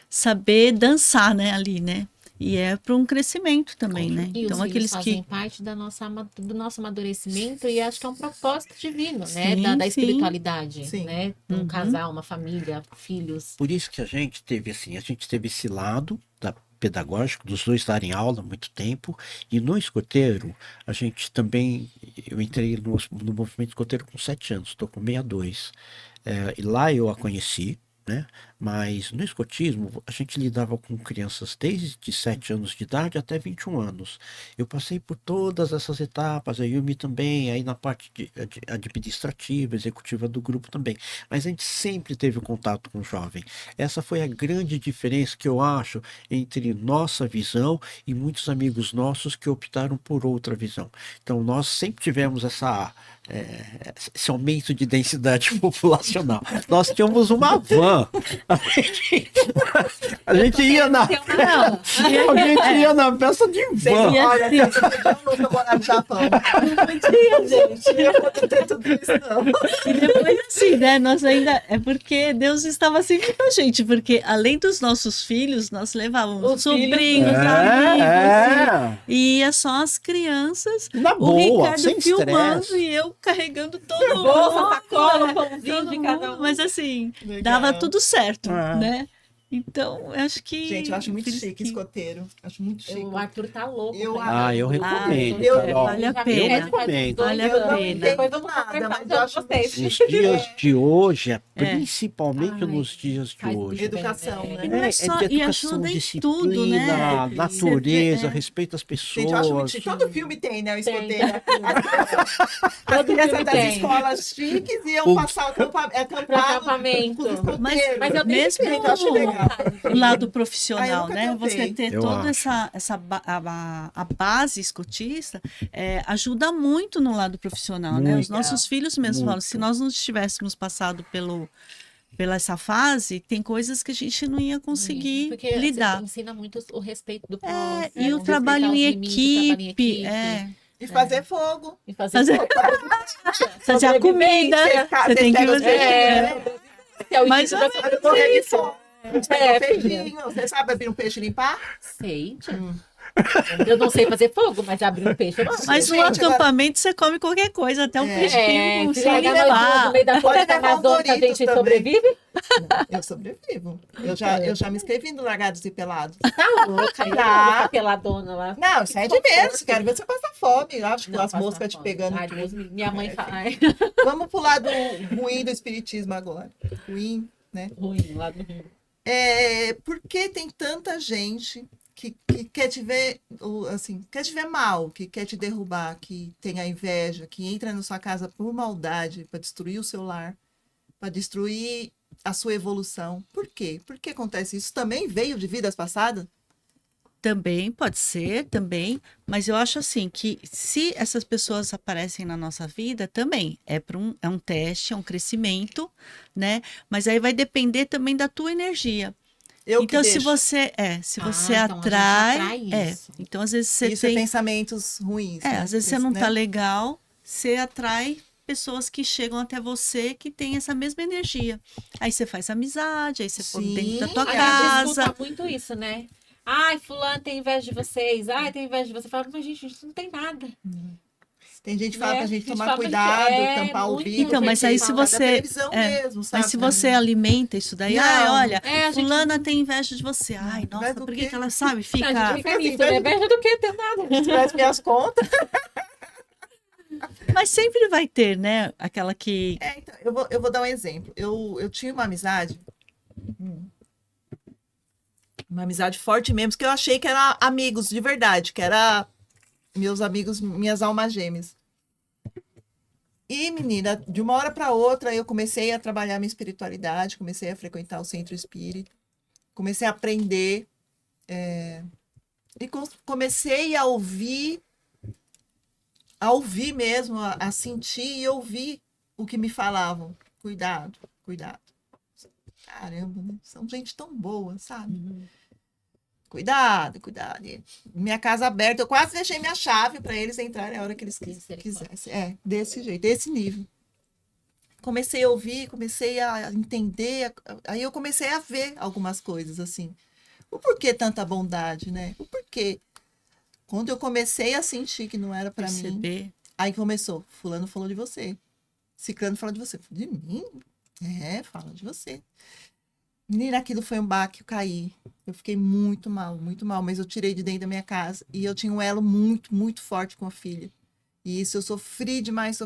saber dançar, né, ali, né? E é para um crescimento também, né? E Então os filhos aqueles fazem que parte do nosso amadurecimento e acho que é um propósito divino, né? Sim, Da sim. espiritualidade, Sim. né? Um Uhum. casal, uma família, filhos. Por isso que a gente teve esse lado pedagógico dos dois darem aula há muito tempo, e no escoteiro a gente também, eu entrei no movimento escoteiro com 7 anos, estou com 62, e lá eu a conheci, né? Mas no escotismo a gente lidava com crianças desde 7 anos de idade até 21 anos. Eu passei por todas essas etapas, a Yumi também, aí na parte administrativa, executiva do grupo também. Mas a gente sempre teve contato com o jovem. Essa foi a grande diferença que eu acho entre nossa visão e muitos amigos nossos que optaram por outra visão. Então nós sempre tivemos esse aumento de densidade populacional. Nós tínhamos uma van. A gente ia na peça de van. Olha, eu nunca morar no Japão. Não gente. Eu não ter tudo isso, não. E depois assim, né? Nós ainda é porque Deus estava sempre com a gente, porque além dos nossos filhos, nós levávamos Os sobrinhos, filhos, amigos, e ia só as crianças, Na o boa, Ricardo sem filmando estresse. e eu carregando todo Bolsa, mundo, sacola, né? pãozinho Todo de cada mundo, um. mas assim, Legal. dava tudo certo, É. né? Então, eu acho que Gente, eu acho muito por isso chique que- escoteiro. Acho muito chique. O Arthur tá louco. Eu pra ir. eu recomendo, eu- Carol. vale a Já pena. vi, faz uns Recomendo. 2 Vale a anos. pena. Depois vamos Nada, conversar mas sobre eu acho vocês. Nos dias de hoje, principalmente Ai, nos dias de faz hoje. tudo. Educação, É. né? E não é só- de e educação, ajuda em disciplina, tudo, né? natureza, Você vê, respeito às Gente, eu acho muito pessoas. chique. Todo filme tem, né? O Tem. escoteiro. As Todo crianças filme das tem. escolas chiques iam O- passar Pro acampar acampamento. com os escoteiros. Mas eu tenho Mesmo que eu acho legal. o lado Ah, eu profissional, nunca né? tentei. Você ter Eu toda acho. a base escotista ajuda muito no lado profissional, né? Os Muito. nossos filhos mesmo falam, se nós não tivéssemos passado pela essa fase, tem coisas que a gente não ia conseguir Porque você lidar. ensina muito o respeito do próximo. E o respeitar trabalho os em limites, trabalho em equipe, E fazer fogo. E fazer fazer a comida, você tem que pega os fazer. peixinhos, Mas da Olha, morrer de fome. É, Pega o peixinho. Você sabe abrir um peixe e limpar? Sei, tia. Eu não sei fazer fogo, mas abrir um peixe eu não Mas sei. no Gente, agora- acampamento você come qualquer coisa, até um peixinho, se sem largar nós duas levar. no meio da floresta levar um amazônica, a Doritos gente também. sobrevive? Eu sobrevivo. Eu já me inscrevi no Largados e Pelados. Tá louca, Tá. tá peladona lá. Não, isso é de menos. Quero ver você passar fome. Lá, Não, as passa moscas te fome. pegando. Ai, tudo. Deus, minha mãe fala. Ai, Vamos pro lado ruim do espiritismo agora. Ruim, né? ruim, lá do Rio. Por que tem tanta gente que quer te ver, assim, quer te ver mal, que quer te derrubar, que tem a inveja, que entra na sua casa por maldade, para destruir o seu lar, para destruir a sua evolução? Por quê? Por que acontece isso? Também veio de vidas passadas? Também pode ser, também, mas eu acho assim que se essas pessoas aparecem na nossa vida, também é um teste, é um crescimento, né? Mas aí vai depender também da tua energia. Então, se você então a gente atrai, atrai isso. então às vezes você isso é tem, pensamentos ruins. né? às vezes você não né? tá legal, você atrai pessoas que chegam até você que têm essa mesma energia. Aí você faz amizade, aí você põe dentro da Sim, tua A gente casa. escuta muito isso, né? Ai, fulano tem inveja de vocês. Ai, tem inveja de você. Fala, mas gente, a gente não tem nada. Tem gente que fala Né? pra A gente gente tomar fala pra gente- cuidado, tampar o muito ouvido. Então, mas porque aí se fala da você- televisão é, mesmo, sabe? Mas se você alimenta isso daí, Não. ai, olha, É, a gente- fulana tem inveja de você. Ai, Inveja nossa, do por que quê? que ela sabe? A Fica. gente fica nisso, inveja né? do- Inveja do quê? Tem nada. se tivesse minhas contas. Mas sempre vai ter, né? Aquela que. Então, eu vou dar um exemplo. Eu tinha uma amizade. Uma amizade forte mesmo, que eu achei que era amigos de verdade, que era meus amigos, minhas almas gêmeas. E, menina, de uma hora para outra, eu comecei a trabalhar minha espiritualidade, comecei a frequentar o centro espírita, comecei a aprender, e comecei a ouvir mesmo, a sentir e ouvir o que me falavam. Cuidado, cuidado. Caramba, né? São gente tão boa, sabe? Cuidado, cuidado. E minha casa aberta, eu quase deixei minha chave para eles entrarem a hora que eles quisessem. É, desse jeito, desse nível. Comecei a ouvir, comecei a entender, aí eu comecei a ver algumas coisas assim. O porquê tanta bondade, né? O porquê. Quando eu comecei a sentir que não era para mim, Perceber. aí começou. Fulano falou de você. Ciclano falou de você. De mim? É, fala de você. Menina, aquilo foi um baque, eu caí. Eu fiquei muito mal, mas eu tirei de dentro da minha casa. E eu tinha um elo muito, muito forte com a filha. E isso eu sofri demais,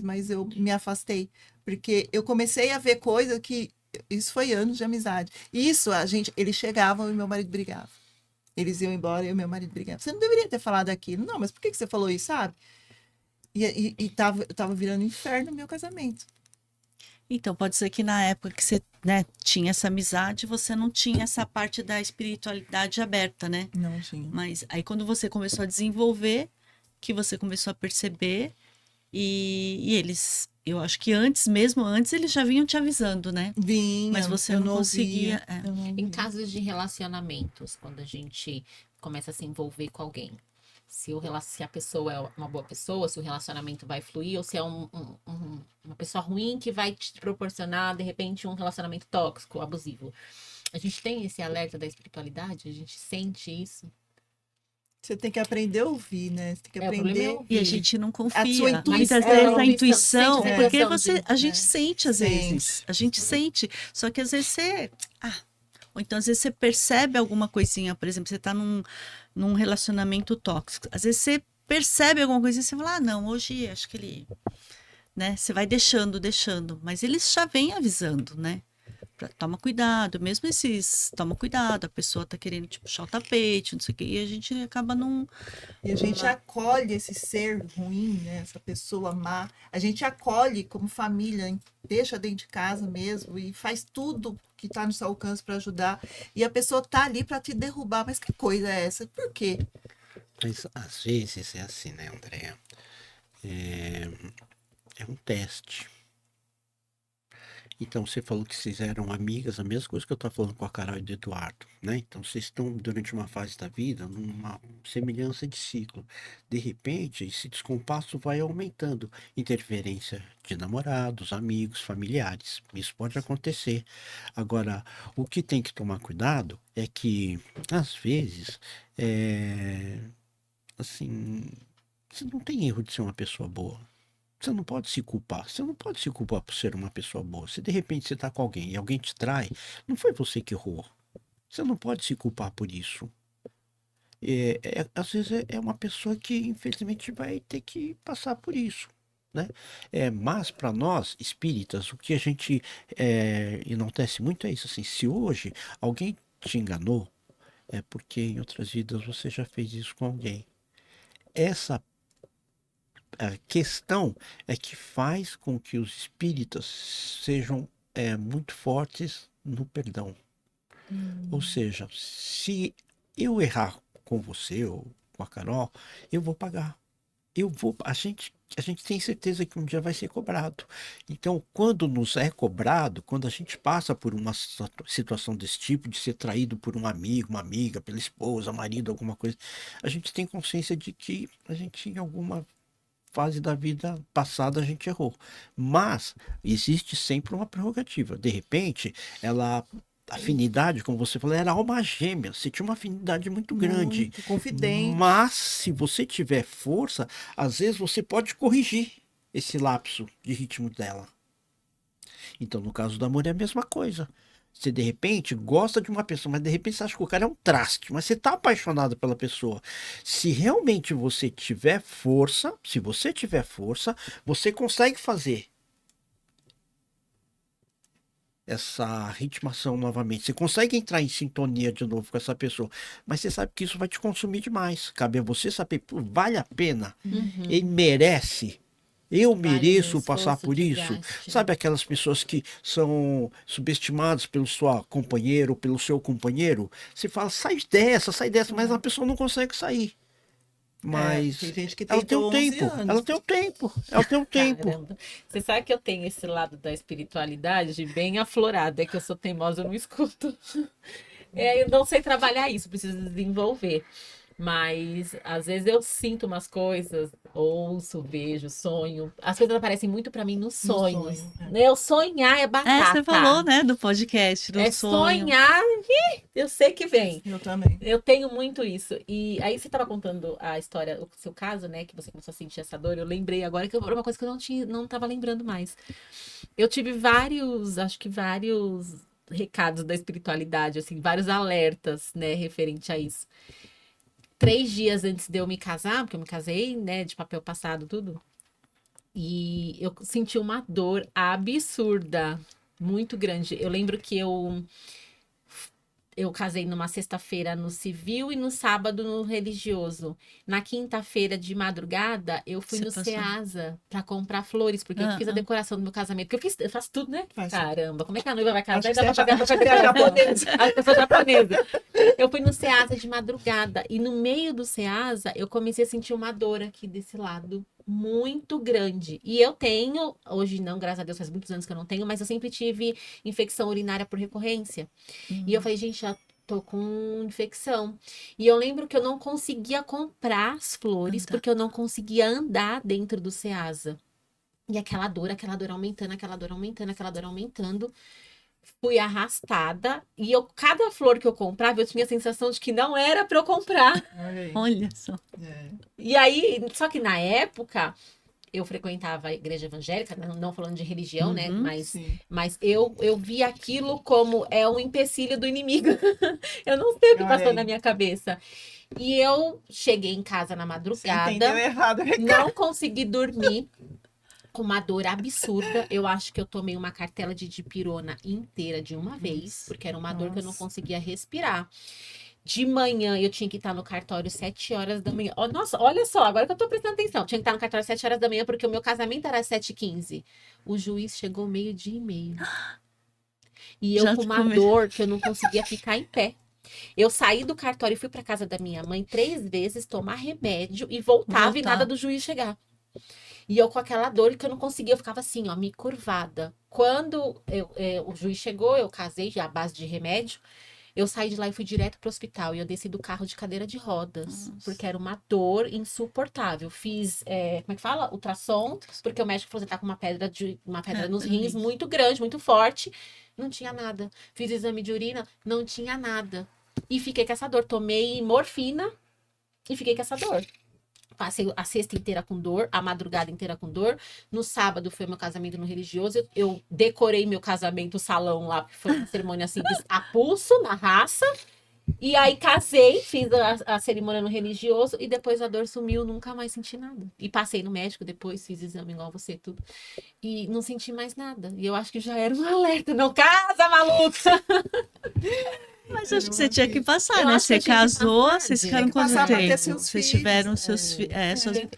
mas eu me afastei. Porque eu comecei a ver coisa que. Isso foi anos de amizade. Isso, eles chegavam e meu marido brigava. Eles iam embora e o meu marido brigava. Você não deveria ter falado aquilo. Não, mas por que você falou isso, sabe? E tava virando inferno no meu casamento. Então, pode ser que na época que você, né, tinha essa amizade, você não tinha essa parte da espiritualidade aberta, né? Não tinha. Mas aí quando você começou a desenvolver, que você começou a perceber, e eles, eu acho que mesmo antes, eles já vinham te avisando, né? Vinha, Mas você eu não ouvia, conseguia. eu não Em ouvia. casos de relacionamentos, quando a gente começa a se envolver com alguém, se a pessoa é uma boa pessoa, se o relacionamento vai fluir, ou se é uma pessoa ruim que vai te proporcionar, de repente, um relacionamento tóxico, abusivo. A gente tem esse alerta da espiritualidade? A gente sente isso? Você tem que aprender a ouvir, né? Você tem que É, o problema aprender é a ouvir. E a ouvir. gente não A sua confia. intuição. Muitas É, vezes a a intuição, sente a porque intuição a de- gente sente às Sente. vezes. A gente sente. Só que às vezes você. Ou então às vezes você percebe alguma coisinha, por exemplo, você está num relacionamento tóxico. Às vezes você percebe alguma coisinha e você fala, não, hoje acho que ele. Né? Você vai deixando. Mas eles já vêm avisando, né? Toma cuidado, mesmo esses, toma cuidado, a pessoa tá querendo te puxar o tapete, não sei o quê, e a gente acaba não. E a gente acolhe esse ser ruim, né? Essa pessoa má. A gente acolhe como família, hein? Deixa dentro de casa mesmo e faz tudo que está no seu alcance para ajudar. E a pessoa tá ali para te derrubar. Mas que coisa é essa? Por quê? Mas às vezes é assim, né, Andréa? É um teste. Então, você falou que vocês eram amigas, a mesma coisa que eu estava falando com a Carol e do Eduardo, né? Então, vocês estão, durante uma fase da vida, numa semelhança de ciclo. De repente, esse descompasso vai aumentando. Interferência de namorados, amigos, familiares. Isso pode acontecer. Agora, o que tem que tomar cuidado é que, às vezes, assim, você não tem erro de ser uma pessoa boa. Você não pode se culpar. Você não pode se culpar por ser uma pessoa boa. Se de repente você está com alguém e alguém te trai, não foi você que errou. Você não pode se culpar por isso. Às vezes é uma pessoa que infelizmente vai ter que passar por isso, né? Mas para nós espíritas, o que a gente enaltece muito é isso. Assim, se hoje alguém te enganou, é porque em outras vidas você já fez isso com alguém. Essa a questão é que faz com que os espíritas sejam muito fortes no perdão. Ou seja, se eu errar com você ou com a Carol, eu vou pagar. A gente tem certeza que um dia vai ser cobrado. Então, quando nos é cobrado, quando a gente passa por uma situação desse tipo, de ser traído por um amigo, uma amiga, pela esposa, marido, alguma coisa, a gente tem consciência de que a gente em alguma fase da vida passada a gente errou. Mas existe sempre uma prerrogativa. De repente, ela. Afinidade, como você falou, era alma gêmea. Você tinha uma afinidade muito grande. Muito confidente. Mas, se você tiver força, às vezes você pode corrigir esse lapso de ritmo dela. Então, no caso do amor, é a mesma coisa. Você, de repente, gosta de uma pessoa, mas de repente você acha que o cara é um traste, mas você tá apaixonado pela pessoa. Se realmente você tiver força, se você tiver força, você consegue fazer essa ritmação novamente. Você consegue entrar em sintonia de novo com essa pessoa, mas você sabe que isso vai te consumir demais. Cabe a você saber, pô, vale a pena? Ele merece? Eu Vale mereço o passar esforço, por o isso? desgaste. Sabe aquelas pessoas que são subestimadas pelo sua companheira ou pelo seu companheiro? Você fala, sai dessa, mas a pessoa não consegue sair. Mas tem gente que ela tem tentou o 11 tempo, anos. ela tem o tempo, ela tem o tempo. Caramba. Você sabe que eu tenho esse lado da espiritualidade bem aflorado, é que eu sou teimosa, eu não escuto. Eu não sei trabalhar isso, preciso desenvolver. Mas às vezes eu sinto umas coisas, ouço, vejo, sonho. As coisas aparecem muito pra mim nos No sonhos. sonho, Eu sonhar é batata. Você falou, né, do podcast, do É sonho. sonhar, eu sei que vem. Eu também. Eu tenho muito isso. E aí você estava contando a história, o seu caso, né? Que você começou a sentir essa dor. Eu lembrei agora que era uma coisa que eu não estava lembrando mais. Eu tive acho que vários recados da espiritualidade, assim, vários alertas, né, referente a isso. 3 dias antes de eu me casar, porque eu me casei, né, de papel passado, tudo. E eu senti uma dor absurda, muito grande. Eu lembro que eu casei numa sexta-feira no civil e no sábado no religioso. Na quinta-feira de madrugada, eu fui Você no passou. Ceasa pra comprar flores, porque eu fiz a decoração do meu casamento. Porque eu faço tudo, né? Faz. Caramba, como é que a noiva vai casar? Acho E que dá pra você pagar pra fazer é a japonesa. Eu sou japonesa. Eu fui no Ceasa de madrugada. E no meio do Ceasa, eu comecei a sentir uma dor aqui desse lado. Muito grande. E eu tenho, hoje não, graças a Deus, faz muitos anos que eu não tenho, mas eu sempre tive infecção urinária por recorrência. E eu falei, gente, já tô com infecção. E eu lembro que eu não conseguia comprar as flores, Andar. porque eu não conseguia andar dentro do Ceasa. E aquela dor aumentando, aquela dor aumentando, aquela dor aumentando. Fui arrastada. E cada flor que eu comprava, eu tinha a sensação de que não era para eu comprar. Olha aí. Olha só. É. E aí, só que na época, eu frequentava a igreja evangélica, não falando de religião, né? Uhum, Sim. Mas eu vi aquilo como é um empecilho do inimigo. Eu não sei o que Olha passou aí. na minha cabeça. E eu cheguei em casa na Você entendeu madrugada, errado. não consegui dormir, com uma dor absurda. Eu acho que eu tomei uma cartela de dipirona inteira de uma vez, porque era uma dor que eu não Nossa. conseguia respirar. De manhã eu tinha que estar no cartório 7 horas da manhã. Oh, nossa, olha só, agora que eu tô prestando atenção. Tinha que estar no cartório 7 horas da manhã, porque o meu casamento era às 7h15. O juiz chegou 12h30. E eu Já com uma come- dor que eu não conseguia ficar em pé. Eu saí do cartório e fui pra casa da minha mãe 3 vezes tomar remédio e voltava e Voltar. nada do juiz chegar. E eu com aquela dor que eu não conseguia, eu ficava assim, ó, me curvada. Quando o juiz chegou, eu casei já à base de remédio. Eu saí de lá e fui direto pro hospital. E eu desci do carro de cadeira de rodas. Nossa. Porque era uma dor insuportável. Fiz, como é que fala? Ultrassom. Porque o médico falou que você tá com uma pedra nos no rins rins. muito grande, muito forte. Não tinha nada. Fiz exame de urina, não tinha nada. E fiquei com essa dor. Tomei morfina e fiquei com essa dor. Passei a sexta inteira com dor, a madrugada inteira com dor. No sábado foi meu casamento no religioso. Eu decorei meu casamento, o salão lá, porque foi uma cerimônia simples, a pulso, na raça. E aí casei, fiz a cerimônia no religioso e depois a dor sumiu, nunca mais senti nada. E passei no médico depois, fiz exame igual você, tudo. E não senti mais nada. E eu acho que já era um alerta. Não casa, maluca! Mas acho que você tinha que passar, Eu né? acho que Você eu tinha que casou, passar, vocês tinha ficaram que quanto passar pra ter tempo? seus Vocês filhos. tiveram suas,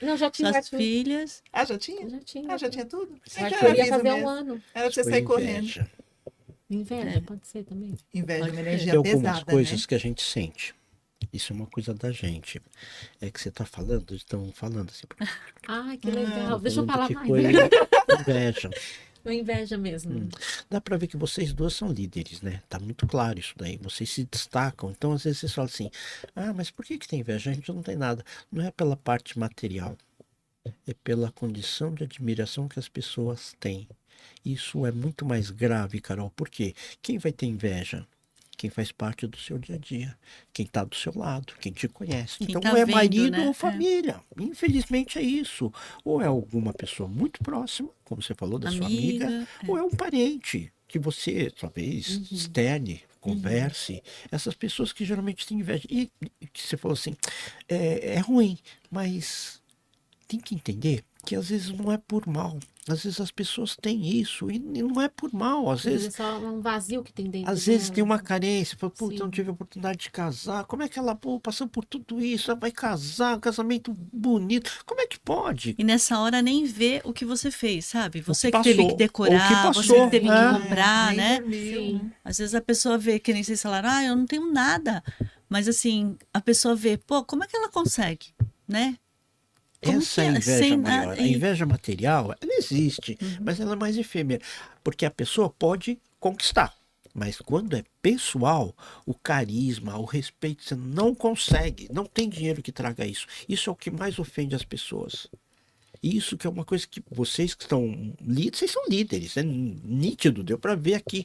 Não, já tinha suas Arthur. filhas. Ah, já tinha? Já tinha. Ah, já tinha tudo? O Então Arthur ia avisa fazer mesmo. 1 ano. Era pra você Foi sair correndo. inveja. Inveja, pode ser também. Inveja, Pode uma ser. energia Tem algumas pesada, coisas né? que a gente sente. Isso é uma coisa da gente. É que você tá falando, estão falando assim. Ai, que legal. Deixa eu falando falar que mais. foi inveja. Uma inveja mesmo. Dá pra ver que vocês duas são líderes, né? Tá muito claro isso daí. Vocês se destacam. Então, às vezes, vocês falam assim: ah, mas por que tem inveja? A gente não tem nada. Não é pela parte material. é pela condição de admiração que as pessoas têm. Isso é muito mais grave, Carol, porque quem vai ter inveja? Quem faz parte do seu dia a dia, quem está do seu lado, quem te conhece. Quem Então, tá ou é vendo, marido né? ou É. família. Infelizmente é isso. Ou é alguma pessoa muito próxima, como você falou, da sua amiga, Amiga. ou é um parente que você, talvez, Uhum. externe, converse. Essas pessoas que geralmente têm inveja. E que você falou assim, é ruim, mas tem que entender que às vezes não é por mal. Às vezes as pessoas têm isso e não é por mal. Às Às vezes é vezes, só um vazio que tem dentro às vezes tem uma delas. carência. Fala, puta, eu não Sim. tive a oportunidade de casar. Como é que ela, pô, passou por tudo isso? Ela vai casar, um casamento bonito. Como é que pode? E nessa hora nem vê o que você fez, sabe? Você que que teve passou, que ou que decorar, você passou, que teve que né? comprar, Nem né? dormiu, Sim. né? Às vezes a pessoa vê, que nem vocês falaram, eu não tenho nada. Mas assim, a pessoa vê, pô, como é que ela consegue, né? Como Essa é a que inveja sem maior. A e- inveja material, ela existe, mas ela é mais efêmera. Porque a pessoa pode conquistar. Mas quando é pessoal, o carisma, o respeito, você não consegue. Não tem dinheiro que traga isso. Isso é o que mais ofende as pessoas. Isso que é uma coisa que vocês que estão líderes, vocês são líderes, é nítido, deu para ver aqui.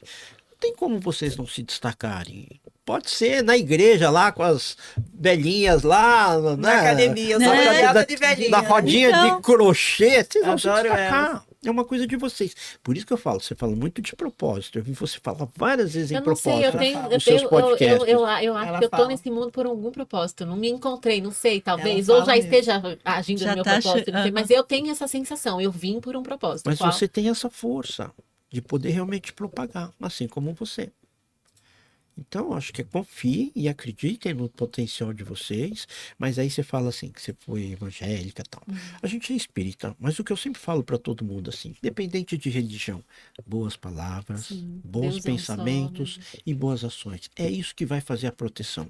Não tem como vocês não se destacarem. Pode ser na igreja lá com as velhinhas lá, Na né? academia, eu sou Né? rodeada de velhinha. Na rodinha Então. de crochê, vocês vão se Adoro destacar. É uma coisa de vocês. Por isso que eu falo, você fala muito de propósito. Eu vi você falar várias vezes em Eu não sei, eu propósito tenho, fala. eu nos seus tenho, podcasts. eu acho Ela que eu tô fala. nesse mundo por algum propósito. Não me encontrei, não sei, talvez, Ela ou fala já mesmo. esteja agindo Já no meu tá propósito, não sei, aham. mas eu tenho essa sensação, eu vim por um propósito. Mas Qual? você tem essa força de poder realmente propagar, assim como você. Então, acho que confiem e acreditem no potencial de vocês, mas aí você fala assim, que você foi evangélica e tal. A gente é espírita, mas o que eu sempre falo para todo mundo, assim, independente de religião, boas palavras, Sim, bons Deus é um só, pensamentos né? e boas ações. É isso que vai fazer a proteção.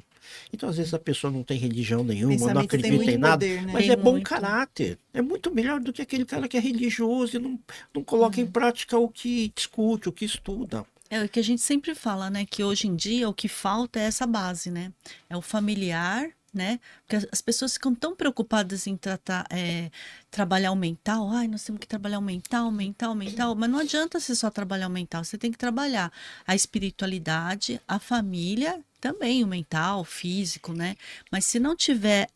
Então, às vezes a pessoa não tem religião nenhuma, não Pensamento tem acredita em muito nada, poder, né? mas Tem é bom muito. caráter. É muito melhor do que aquele cara que é religioso e não coloca em prática o que discute, o que estuda. É o que a gente sempre fala, né? Que hoje em dia o que falta é essa base, né? É o familiar, né? Porque as pessoas ficam tão preocupadas em tratar, trabalhar o mental. Ai, nós temos que trabalhar o mental, mental, mental. Mas não adianta você só trabalhar o mental. Você tem que trabalhar a espiritualidade, a família, também o mental, o físico, né? Mas se não tiver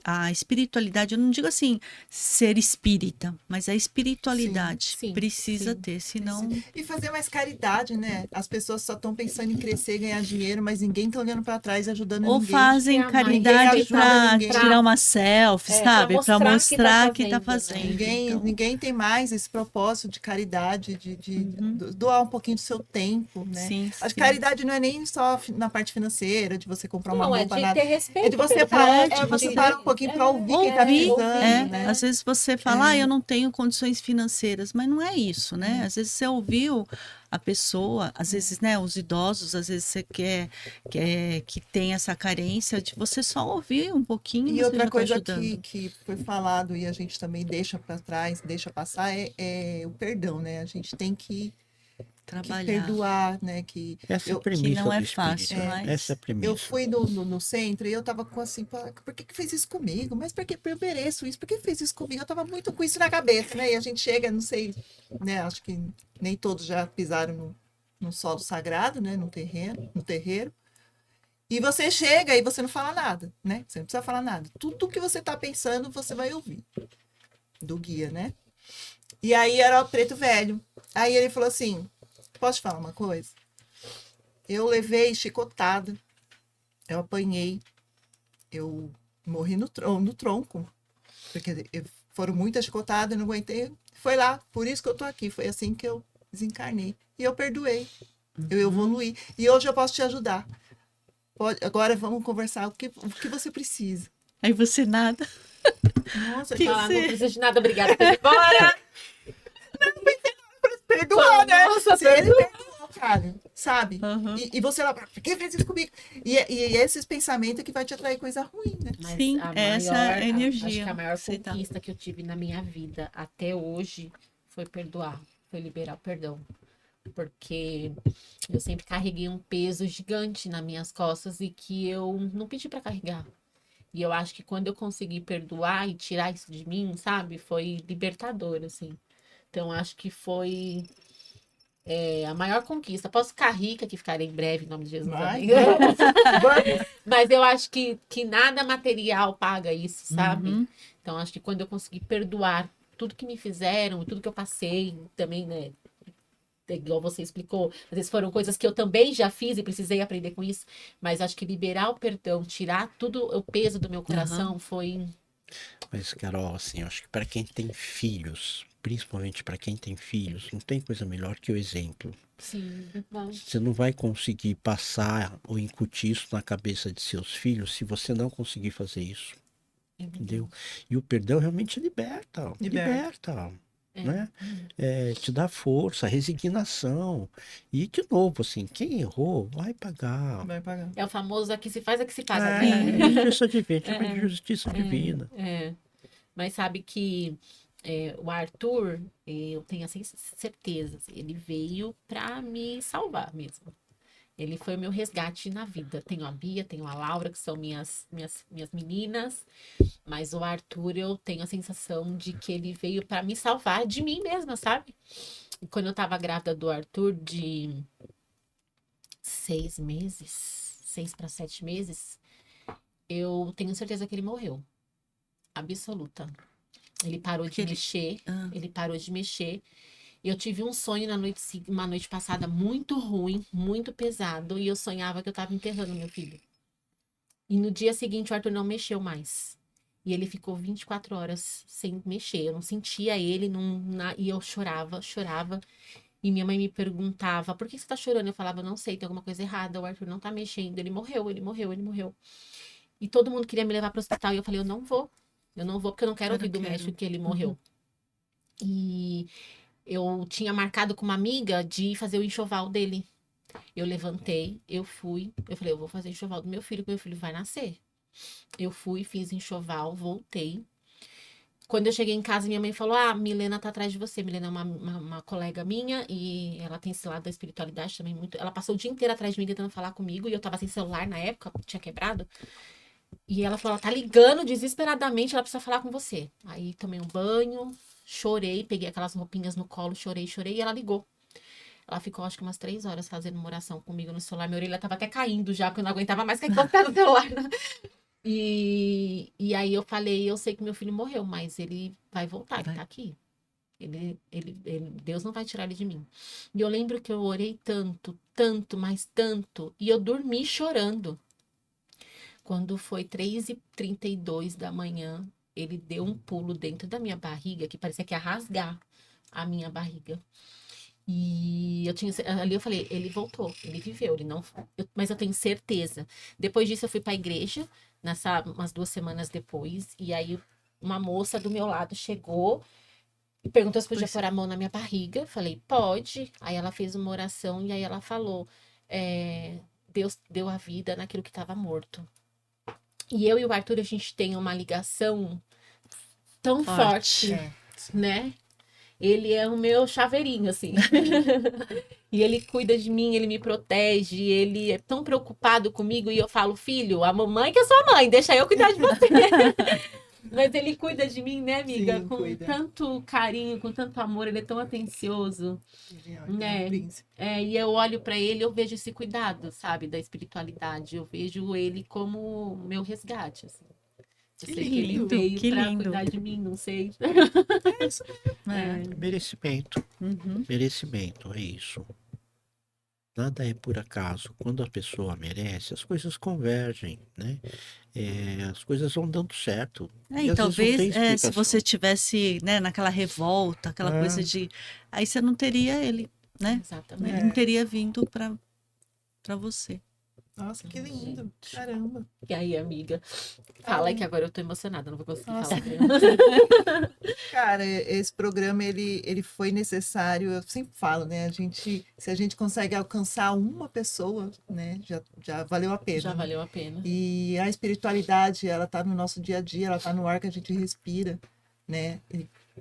a espiritualidade, eu não digo assim, ser espírita, mas a espiritualidade Sim, precisa sim. ter, senão. E fazer mais caridade, né? As pessoas só estão pensando em crescer, ganhar dinheiro, mas ninguém tá olhando para trás e ajudando Ou ninguém. fazem Ninguém caridade ajuda para ninguém. tirar uma selfie, sabe? Para pra mostrar que tá né? fazendo. Ninguém, Então, ninguém tem mais esse propósito de caridade, de Uhum. doar um pouquinho do seu tempo, né? sim, A sim. caridade não é nem só na parte financeira, de você comprar uma Não, é roupa, de nada. ter respeito. É de você pelo parar, próximo, você de- parar um pouquinho para ouvir quem tá Ouvir, precisando, né? Às vezes você fala, eu não tenho condições financeiras, mas não é isso, né? Às vezes você ouviu a pessoa, às vezes, né, os idosos, às vezes você quer que tem essa carência de você só ouvir um pouquinho, E você outra já tá coisa ajudando. que foi falado e a gente também deixa para trás, deixa passar, é o perdão, né? A gente tem que Trabalhar. perdoar, né? Que Essa é a eu, premissa não é do espírito. fácil, mas- Essa é a premissa. eu fui no centro e eu tava com assim, por que fez isso comigo? Mas por que eu mereço isso? Por que fez isso comigo? Eu tava muito com isso na cabeça, né? E a gente chega, não sei, né? Acho que nem todos já pisaram no solo sagrado, né? No terreiro. E você chega e você não fala nada, né? Você não precisa falar nada. Tudo que você tá pensando, você vai ouvir. Do guia, né? E aí era o preto velho. Aí ele falou assim, posso te falar uma coisa? Eu levei chicotada, eu apanhei, eu morri no tronco, porque foram muitas chicotadas, eu não aguentei. Foi lá, por isso que eu tô aqui, foi assim que eu desencarnei. E eu perdoei, eu evoluí. E hoje eu posso te ajudar. Agora vamos conversar o que você precisa. Aí você nada. Nossa, Que Ah, não você- precisa de nada, obrigada por ir embora. perdoar, né? Nossa, Se ele perdoou, cara, sabe? Aham. E você lá, por que fez isso comigo? E esses pensamentos é que vai te atrair coisa ruim, né? Mas Sim, a essa maior- é a energia. Acho que a maior Você tá- conquista que eu tive na minha vida até hoje foi perdoar, foi liberar o perdão. Porque eu sempre carreguei um peso gigante nas minhas costas e que eu não pedi para carregar. E eu acho que quando eu consegui perdoar e tirar isso de mim, sabe? Foi libertador, assim. Então, acho que foi a maior conquista. Posso ficar rica, que ficarei em breve, em nome de Jesus. Vai, Amém. vamos. Mas eu acho que nada material paga isso, sabe? Uhum. Então, acho que quando eu consegui perdoar tudo que me fizeram, tudo que eu passei, também, né? Igual você explicou, às vezes foram coisas que eu também já fiz e precisei aprender com isso, mas acho que liberar o perdão, tirar tudo o peso do meu coração foi. Mas, Carol, assim, eu acho que para quem tem filhos, principalmente para quem tem filhos, não tem coisa melhor que o exemplo. Sim, verdade. Você não vai conseguir passar ou incutir isso na cabeça de seus filhos se você não conseguir fazer isso, entendeu? E o perdão realmente liberta, liberta, né? Te dá força, resignação. E, de novo, assim, quem errou vai pagar. Vai pagar. É o famoso aqui se faz, aqui se paga, É. né? Justiça divina, chama de justiça divina. É. Mas sabe que o Arthur, eu tenho assim, certeza, assim, ele veio pra me salvar mesmo. Ele foi o meu resgate na vida. Tenho a Bia, tenho a Laura, que são minhas meninas. Mas o Arthur, eu tenho a sensação de que ele veio pra me salvar de mim mesma, sabe? E quando eu tava grávida do Arthur, de 6 meses, 6 para 7 meses, eu tenho certeza que ele morreu. Absoluta. Ele parou de mexer. Ah. Ele parou de mexer. Eu tive um sonho uma noite passada muito ruim, muito pesado, e eu sonhava que eu tava enterrando meu filho. E no dia seguinte o Arthur não mexeu mais. E ele ficou 24 horas sem mexer. Eu não sentia ele, e eu chorava, chorava. E minha mãe me perguntava, por que você tá chorando? Eu falava, não sei, tem alguma coisa errada, o Arthur não tá mexendo, ele morreu, ele morreu, ele morreu. E todo mundo queria me levar pro hospital, e eu falei, eu não vou porque eu não quero ouvir do médico que ele morreu. E eu tinha marcado com uma amiga de fazer o enxoval dele. Eu levantei, eu fui, eu falei, eu vou fazer enxoval do meu filho, que meu filho vai nascer. Eu fui, fiz enxoval, voltei. Quando eu cheguei em casa, minha mãe falou, Milena tá atrás de você. Milena é uma colega minha e ela tem esse lado da espiritualidade também muito. Ela passou o dia inteiro atrás de mim tentando falar comigo e eu tava sem celular na época, tinha quebrado. E ela falou, ela tá ligando desesperadamente, ela precisa falar com você. Aí tomei um banho, chorei, peguei aquelas roupinhas no colo, chorei e ela ligou. Ela ficou, acho que umas 3 horas fazendo uma oração comigo no celular. Minha orelha tava até caindo já, porque eu não aguentava mais cair no celular. E aí eu falei, eu sei que meu filho morreu, mas ele vai voltar, ele tá aqui. Deus não vai tirar ele de mim. E eu lembro que eu orei tanto, tanto, mas tanto, e eu dormi chorando. Quando foi 3h32 da manhã, ele deu um pulo dentro da minha barriga, que parecia que ia rasgar a minha barriga. E ali eu falei, ele voltou, ele viveu, ele não, mas eu tenho certeza. Depois disso eu fui para a igreja, umas 2 semanas depois, e aí uma moça do meu lado chegou e perguntou se podia pôr a mão na minha barriga. Falei, pode. Aí ela fez uma oração e aí ela falou, Deus deu a vida naquilo que estava morto. E eu e o Arthur, a gente tem uma ligação tão forte, né? Ele é o meu chaveirinho, assim. E ele cuida de mim, ele me protege, ele é tão preocupado comigo. E eu falo, filho, a mamãe que é sua mãe, deixa eu cuidar de você. Mas ele cuida de mim, né, amiga? Sim, com cuida. tanto carinho, com tanto amor, ele é tão atencioso. Né? E eu olho pra ele, eu vejo esse cuidado, sabe, da espiritualidade. Eu vejo ele como meu resgate, assim. Eu sei que ele veio pra cuidar de mim, não sei. Merecimento. Merecimento, é isso. Nada é por acaso. Quando a pessoa merece, as coisas convergem, né? As coisas vão dando certo. E às talvez vezes não tem se explicação. você tivesse, né, naquela revolta, aquela coisa de. Aí você não teria ele, né? Exatamente. Ele não teria vindo para você. Nossa, que lindo. Caramba. E aí, amiga? Fala aí que agora eu tô emocionada, não vou conseguir Nossa. falar. Cara, esse programa, ele foi necessário, eu sempre falo, né? Se a gente consegue alcançar uma pessoa, né? Já valeu a pena. Já né? valeu a pena. E a espiritualidade, ela tá no nosso dia a dia, ela tá no ar que a gente respira, né?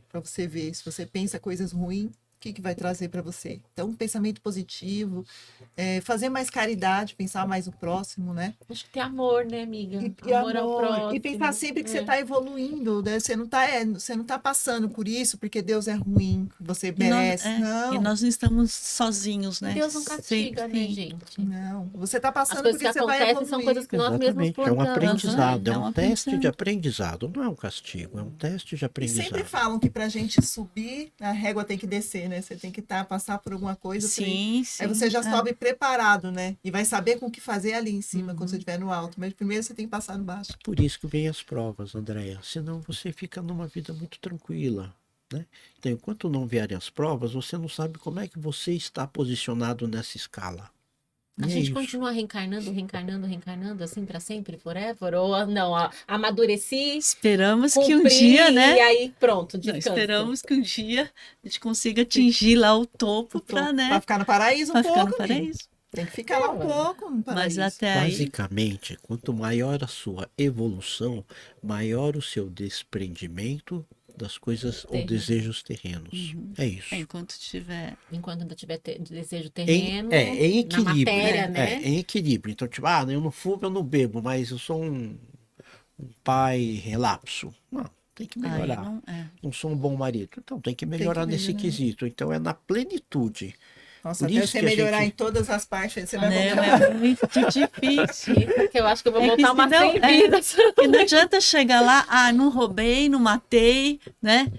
Para você ver, se você pensa coisas ruins, que vai trazer para você? Então, pensamento positivo, fazer mais caridade, pensar mais no próximo, né? Acho que ter amor, né, amiga? E Amor ao próximo. e pensar sempre que você É. está evoluindo, né? Você não tá passando por isso porque Deus é ruim, você E nós, merece. Não, e nós não estamos sozinhos, né? Deus não castiga, né, Sim. gente? não. Você está As passando coisas porque que você vai acontecem são evoluir. coisas que nós mesmos Exatamente, é um plantamos. aprendizado, é É um um teste de aprendizado. aprendizado, não é um castigo, é um teste de E sempre aprendizado. falam que para a gente subir, a régua tem que descer, né? Você tem que passar por alguma coisa. Sim, sim. Aí você já é. sobe preparado, né? E vai saber com o que fazer ali em cima, quando Uhum. você estiver no alto. Mas primeiro você tem que passar no baixo. Por isso que vem as provas, Andréia. Senão você fica numa vida muito tranquila, né? Então, enquanto não vierem as provas, você não sabe como é que você está posicionado nessa escala. A E é gente isso. continua reencarnando assim pra sempre, forever? Ou não, amadureci, Esperamos que um cumpri, dia, e né? aí pronto, Não, descanso. esperamos que um dia a gente consiga atingir lá o topo para, né? Para ficar no paraíso um Para ficar pouco, no amigo. paraíso. Tem que ficar lá um pouco no Mas paraíso. até aí, Basicamente, quanto maior a sua evolução, maior o seu desprendimento das coisas ou Terreno. desejos terrenos. É isso. enquanto tiver. Enquanto ainda tiver desejo Em, terreno, em na equilíbrio. matéria, né? Em equilíbrio. Então, tipo, eu não fumo, eu não bebo, mas eu sou um pai relapso. Não, tem que Aí melhorar. não, Não sou um bom marido. Então, tem que melhorar nesse melhorar. quesito. Então, é na plenitude. Nossa, Por até isso você que a melhorar gente- em todas as partes, você vai né? voltar. É muito difícil. Que eu acho que eu vou É que voltar umas senão- 100 é. vidas. Porque não adianta chegar lá, não roubei, não matei, né?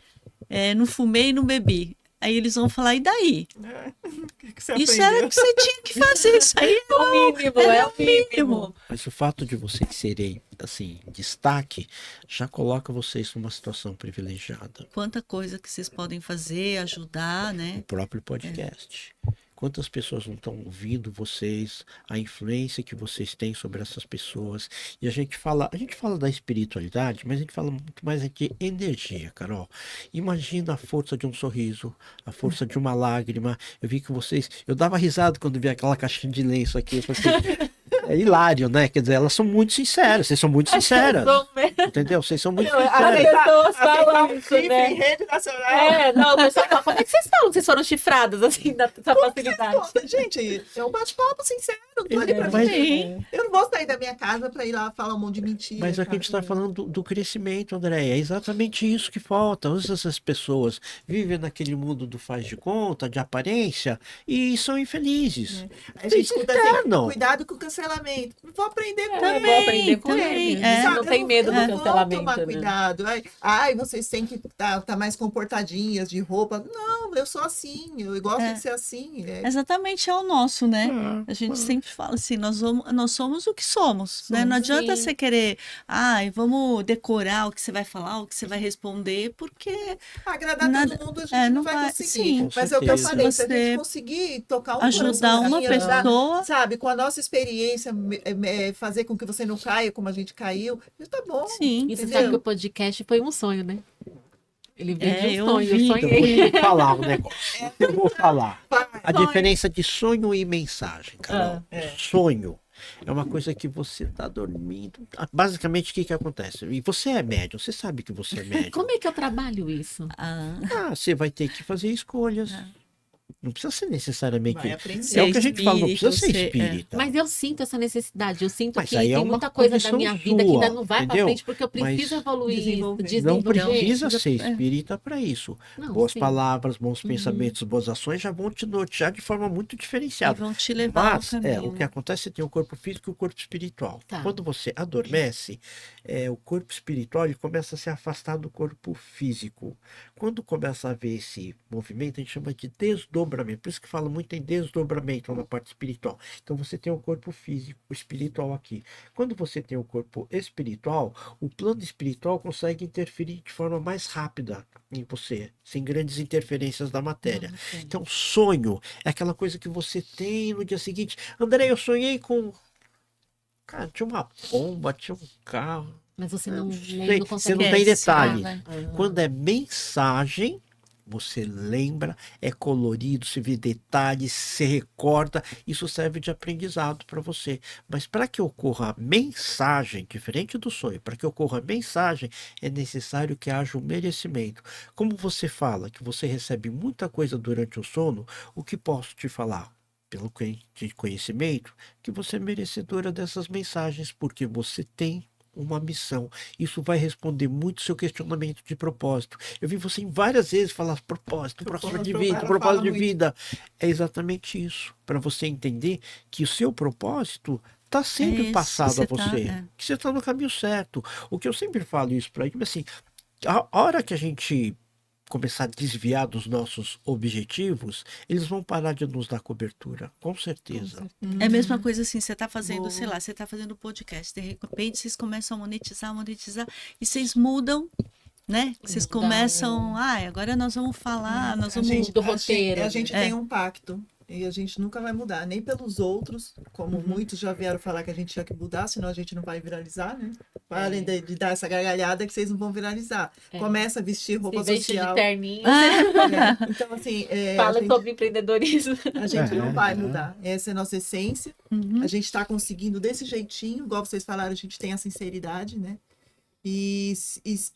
Não fumei, não bebi. Aí eles vão falar, e daí? O que você Isso aprendeu? era o que você tinha que fazer, isso aí É o mínimo, é o mínimo. Mas o fato de vocês serem, assim, destaque, já coloca vocês numa situação privilegiada. Quanta coisa que vocês podem fazer, ajudar, O né? próprio podcast. Quantas pessoas não estão ouvindo vocês, a influência que vocês têm sobre essas pessoas. E a gente fala da espiritualidade, mas a gente fala muito mais de energia, Carol. Imagina a força de um sorriso, a força de uma lágrima. Eu vi que eu dava risada quando vi aquela caixinha de lenço aqui. Eu falei assim, é hilário, né? Quer dizer, elas são muito sinceras, vocês são muito sinceras. Sou mesmo. Entendeu? Vocês são muito As sinceras. pessoas falam isso, Chifre né? em rede nacional. Não, o pessoal fala, como é que vocês falam que vocês foram chifradas, assim, dessa facilidade? Gente, é um bate-papo sincero. Não tô ali pra Mas- mim. Eu não vou sair da minha casa pra ir lá falar um monte de mentira. Mas aqui a cara. gente está falando do crescimento, André. É exatamente isso que falta. Todas essas pessoas vivem naquele mundo do faz de conta, de aparência, e são infelizes. A gente escuta assim, Externo. cuidado com o cancelamento. Vou aprender com Eu ele. vou aprender com também, ele. é. Você não tem medo do eu vou cancelamento, tomar né? cuidado. Ai, vocês têm que estar mais comportadinhas de roupa. Não, eu sou assim. Eu gosto de ser assim. Exatamente, é o nosso, né? É, A gente sempre fala assim, nós somos o que somos, né? Somos, Não adianta sim. você querer, vamos decorar o que você vai falar, o que você vai responder, porque Agradar Nada- todo mundo a gente não não vai vai- conseguir. sim. Mas é o que eu Com falei, se a certeza. gente conseguir tocar um ajudar uma coraçãozinho, ajudar, pessoa, sabe, com a nossa experiência, fazer com que você não caia como a gente caiu, já tá bom. sim. E você Entendeu? sabe que o podcast foi um sonho, né? Ele veio de eu um sonho, eu vi. Eu sonhei. vou falar um negócio. Eu vou falar. A Sonho. diferença de sonho e mensagem, Carol. É. Sonho é uma coisa que você está dormindo. Basicamente, o que acontece? E você é médium, você sabe que você é médium. Como é que eu trabalho isso? Você vai ter que fazer escolhas. Não precisa ser necessariamente. Vai aprender. É o que a gente fala, não precisa ser espírita, espírita. Mas eu sinto essa necessidade. Eu sinto Mas que aí é tem uma muita coisa da condição minha vida que ainda sua, não vai pra entendeu? frente, porque eu preciso Mas evoluir, desenvolver. Não desenvolver. precisa já- ser espírita para isso. Não, Boas sim. palavras, bons pensamentos, boas ações já vão te nortear de forma muito E diferenciada. vão te levar Mas ao caminho. o que acontece é que tem o corpo físico e o corpo espiritual. Tá. Quando você adormece, o corpo espiritual ele começa a se afastar do corpo físico. Quando começa a haver esse movimento, a gente chama de desdobramento. Por isso que fala muito em desdobramento na parte espiritual. Então você tem o corpo físico, o espiritual aqui. Quando você tem o corpo espiritual, o plano espiritual consegue interferir de forma mais rápida em você, sem grandes interferências da matéria. Então, sonho é aquela coisa que você tem no dia seguinte. André, eu sonhei com. Cara, tinha uma bomba, tinha um carro. Mas você não, sei, não você consegue não tem associar, detalhe. né? Quando é mensagem, Você lembra, é colorido, se vê detalhes, se recorda, isso serve de aprendizado para você. Mas para que ocorra a mensagem, diferente do sonho, para que ocorra a mensagem, é necessário que haja um merecimento. Como você fala que você recebe muita coisa durante o sono, o que posso te falar? Pelo de conhecimento, que você é merecedora dessas mensagens, porque você tem uma missão. Isso vai responder muito seu questionamento de propósito. Eu vi você em várias vezes falar propósito de vida, ela propósito fala de muito. vida. É exatamente isso, para você entender que o seu propósito está sendo isso, passado a você tá- você, é. que você está no caminho certo. O que eu sempre falo isso para ele, assim, a hora que a gente começar a desviar dos nossos objetivos, eles vão parar de nos dar cobertura, com certeza. É a mesma coisa assim, você tá fazendo, sei Boa. lá, você tá fazendo podcast, de repente vocês começam a monetizar, e vocês mudam, né? Vocês Mudar começam, agora nós vamos falar, nós A vamos... gente, do a gente- roteiro, a gente né? tem um pacto e a gente nunca vai mudar, nem pelos outros, como muitos já vieram falar que a gente tinha que mudar, senão a gente não vai viralizar, né? Parem de dar essa gargalhada que vocês não vão viralizar. Começa a vestir roupa Se veste de social. terninho, né? Então, assim, fala a gente, sobre empreendedorismo. a gente não vai mudar. Essa é a nossa essência. Uhum. A gente está conseguindo desse jeitinho, igual vocês falaram, a gente tem a sinceridade, né? E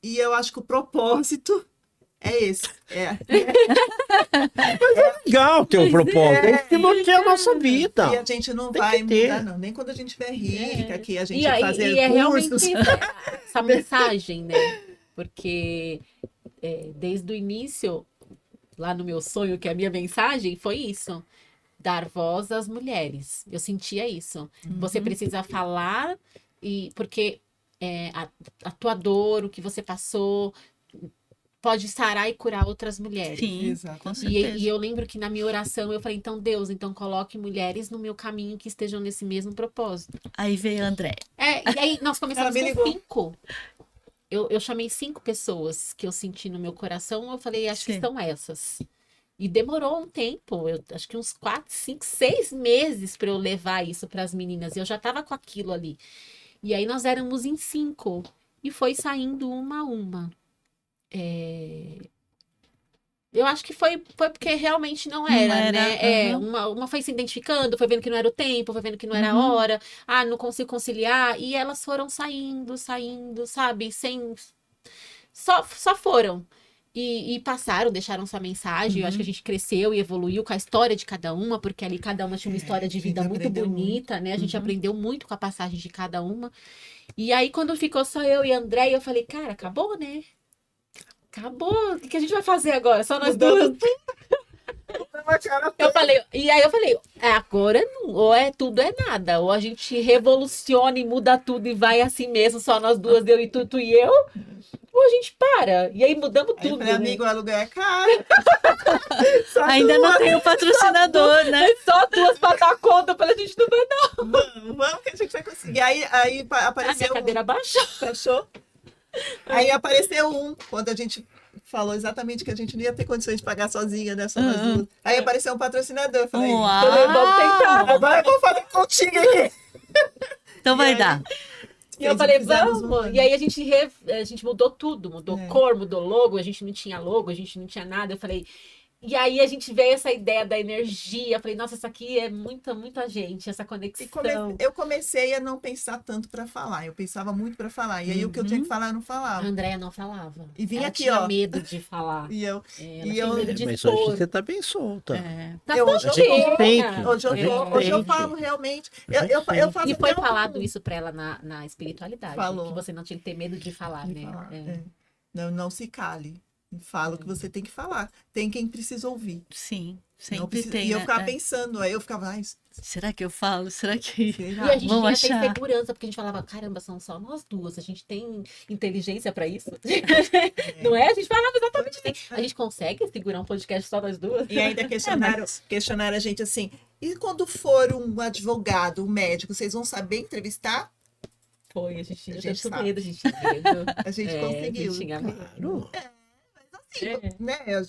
eu acho que o propósito é esse. Legal ter um propósito, é isso que norteia a nossa vida. E a gente não Tem vai que ter. mudar, não. Nem quando a gente estiver rica, que a gente E aí, fazer e é realmente cursos. essa mensagem, né? Porque desde o início, lá no meu sonho, que a minha mensagem foi isso. Dar voz às mulheres. Eu sentia isso. Você precisa falar, porque a tua dor, o que você passou, pode sarar e curar outras mulheres. Sim, Exatamente. com E certeza. eu lembro que na minha oração eu falei, então Deus, então coloque mulheres no meu caminho que estejam nesse mesmo propósito. Aí veio a André. E aí nós começamos Ela me com ligou. 5. Eu chamei 5 pessoas que eu senti no meu coração, eu falei, acho que Sim. são essas. E demorou um tempo, acho que uns 4, 5, 6 meses para eu levar isso para as meninas. E eu já tava com aquilo ali. E aí nós éramos em 5. E foi saindo uma a uma. Eu acho que foi porque realmente não era, era, né? aham. Uma foi se identificando, foi vendo que não era o tempo, foi vendo que não era a Uhum. hora. Ah, não consigo conciliar. E elas foram saindo, sabe? Só foram. E passaram, deixaram sua mensagem. Eu acho que a gente cresceu e evoluiu com a história de cada uma, porque ali cada uma tinha uma história de a gente vida muito aprendeu bonita, né? A gente Uhum. aprendeu muito com a passagem de cada uma. E aí, quando ficou só eu e a André, eu falei, cara, acabou, né? Acabou. O que a gente vai fazer agora? Só nós duas. E aí eu falei, agora não, ou é tudo é nada, ou a gente revoluciona e muda tudo e vai assim mesmo, só nós duas, eu e tu e eu, ou a gente para. E aí mudamos Aí eu tudo. falei, né? amigo, o aluguel é caro. Só Ainda não tem o patrocinador, né? Só duas pra dar conta, eu falei, a gente não vai dar. vamos que a gente vai conseguir. Aí A minha apareceu cadeira baixou. fechou. Aí apareceu quando a gente falou exatamente que a gente não ia ter condições de pagar sozinha, né? Só nós duas. Aí apareceu um patrocinador. Eu falei, Uau! Falei, vamos tentar. agora eu vou fazer contigo aqui. Então vai aí? dar. E eu falei, Fizemos vamos. E aí a gente mudou tudo, mudou É. cor, mudou logo, a gente não tinha logo, a gente não tinha nada. Eu falei. E aí a gente veio essa ideia da energia. Eu falei, nossa, isso aqui é muita gente, essa E conexão. eu comecei a não pensar tanto para falar. Eu pensava muito para falar. E aí o que eu tinha que falar, eu não A falava. Andréia não falava. E vinha Ela aqui, tinha ó. medo de falar. E eu, Ela E tinha eu- medo de Mas hoje expor. você tá bem solta. Tá eu- hoje eu solteira. tenho. hoje eu, A gente hoje eu sente. falo realmente. A gente Eu sente. faço E foi até um- falado isso pra ela na espiritualidade. Falou. Que você não tinha que ter medo de falar, de né? falar, É. é. Não se cale. Fala o que você tem que falar. Tem quem precisa ouvir. Sim, Não sempre precisa- tem. E eu né? ficava pensando, aí eu ficava, ai, Será que eu falo? Será que. será? E a gente Vamos tinha achar. essa insegurança, porque a gente falava, caramba, são só nós duas, a gente tem inteligência pra isso? Não é? A gente falava exatamente assim. A gente consegue segurar um podcast só nós duas? E ainda questionaram a gente assim, e quando for um advogado, um médico, vocês vão saber entrevistar? Foi, a gente tinha A gente tanto sabe. medo, a gente tinha medo. A gente É, conseguiu. A gente tinha medo. Claro. né? Eu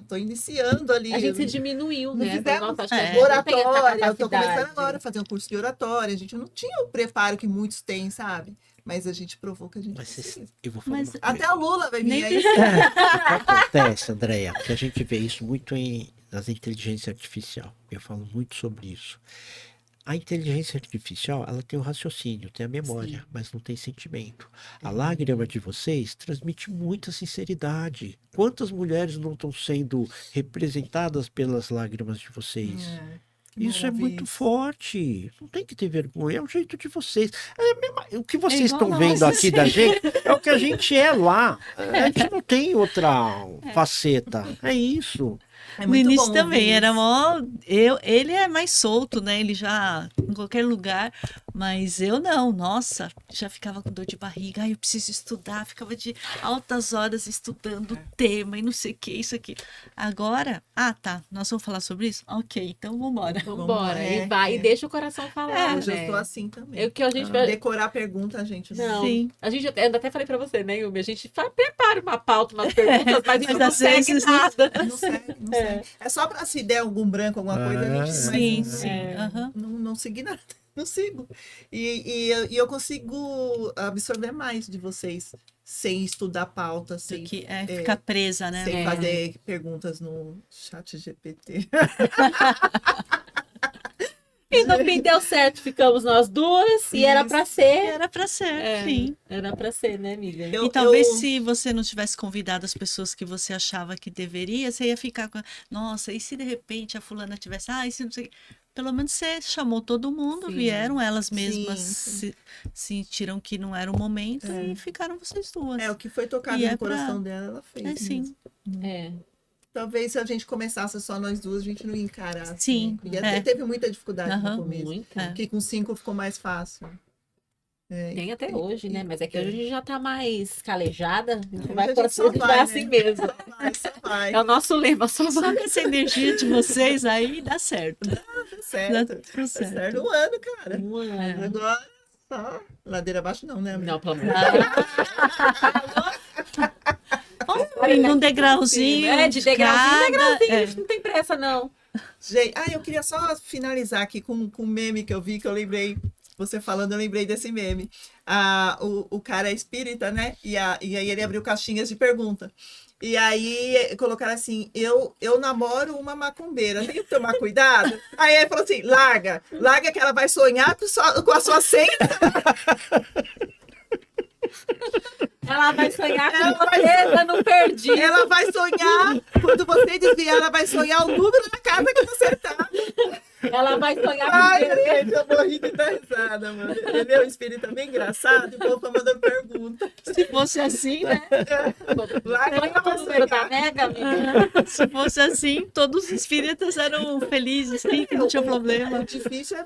tô iniciando ali. A gente se diminuiu, Não né? fizemos Nossa, acho que a gente não tem essa oratória, eu tô começando capacidade. agora a fazer um curso de oratória. A gente não tinha o preparo que muitos têm, sabe? Mas a gente provou que a gente Mas conseguiu. eu vou falar Mas uma coisa. Até a Lula vai vir Nem aí. O que acontece, Andréia, que a gente vê isso muito nas inteligência artificial. Eu falo muito sobre isso. A inteligência artificial, ela tem o raciocínio, tem a memória, mas não tem sentimento. A lágrima de vocês transmite muita sinceridade. Quantas mulheres não estão sendo representadas pelas lágrimas de vocês? Isso é ouvi muito isso. forte. Não tem que ter vergonha, é o jeito de vocês. O que vocês igual estão vendo nós. aqui da gente é o que a gente é lá. A gente não tem outra faceta. É isso. É No muito início bom também, ouvir era isso. mó. Ele é mais solto, né? Ele já em qualquer lugar, mas eu não. Nossa, já ficava com dor de barriga. Ai, eu preciso estudar. Ficava de altas horas estudando o tema e não sei o que, isso aqui. Agora, tá, nós vamos falar sobre isso? Ok, então vambora. Vambora. É, E vai, e deixa o coração falar. Hoje né? eu tô assim também. É o que a gente vai. Decorar pergunta, a gente Não, Sim. a gente eu até falei pra você, né, Yumi? A gente prepara uma pauta, umas perguntas, mas a gente Mas não às segue vezes nada. Não segue, não segue. É só para se der algum branco, alguma coisa, a gente Sim, mas sim. aham. não seguir nada. Não sigo. E eu consigo absorver mais de vocês sem estudar pauta, Do sem, que ficar presa, né? sem É. fazer perguntas no chat GPT. E no fim deu certo, ficamos nós duas e era Isso. pra ser. Era pra ser, É, sim. era pra ser, né, amiga? Eu- E talvez eu- se você não tivesse convidado as pessoas que você achava que deveria, você ia ficar com, nossa, e se de repente a fulana tivesse, e se não sei, pelo menos você chamou todo mundo, Sim. vieram, elas mesmas Sim. sentiram que não era o momento É. e ficaram vocês duas. o que foi tocado E no é pra- coração dela, ela fez. É, sim. mesmo. É. Talvez se a gente começasse só nós duas, a gente não ia encarar. assim, Sim, né? Porque até é. teve muita dificuldade Aham. no começo. Muito. É. Que com 5 ficou mais fácil. É, Tem até hoje, né? Mas é que é. hoje a gente já tá mais calejada. Hoje Vai a pra gente só cima, vai, vai né? assim mesmo. Só vai. É o nosso lema, só Só vai. com essa energia de vocês aí dá certo. Tá Dá certo. tudo Tá certo. certo. Um ano, cara. Um ano. Agora, só. Ladeira abaixo não, né? amiga? Não, pelo amor de Deus. Vamos ir num degrauzinho. É, de degrauzinho, cada- degrauzinho. é. Não tem pressa, não. Gente, eu queria só finalizar aqui com um meme que eu vi, que eu lembrei, você falando, eu lembrei desse meme. O cara é espírita, né? E aí ele abriu caixinhas de pergunta. E aí colocaram assim, eu namoro uma macumbeira, tenho que tomar cuidado? Aí ele falou assim, larga que ela vai sonhar com a sua senha. Ela vai sonhar Ela com vai você, dando perdido. Ela vai sonhar, quando você desviar, ela vai sonhar o número da casa que você tá. Ela vai sonhar com Ai, você. gente, eu morri de dar risada, mano. Ele é um espírito bem engraçado, e o povo tá mandando pergunta. Se fosse assim, né? Larga Sonha pra com o número da sonhar. Mega, amiga. Se fosse assim, todos os espíritas eram felizes, sim, que não tinha problema. O difícil é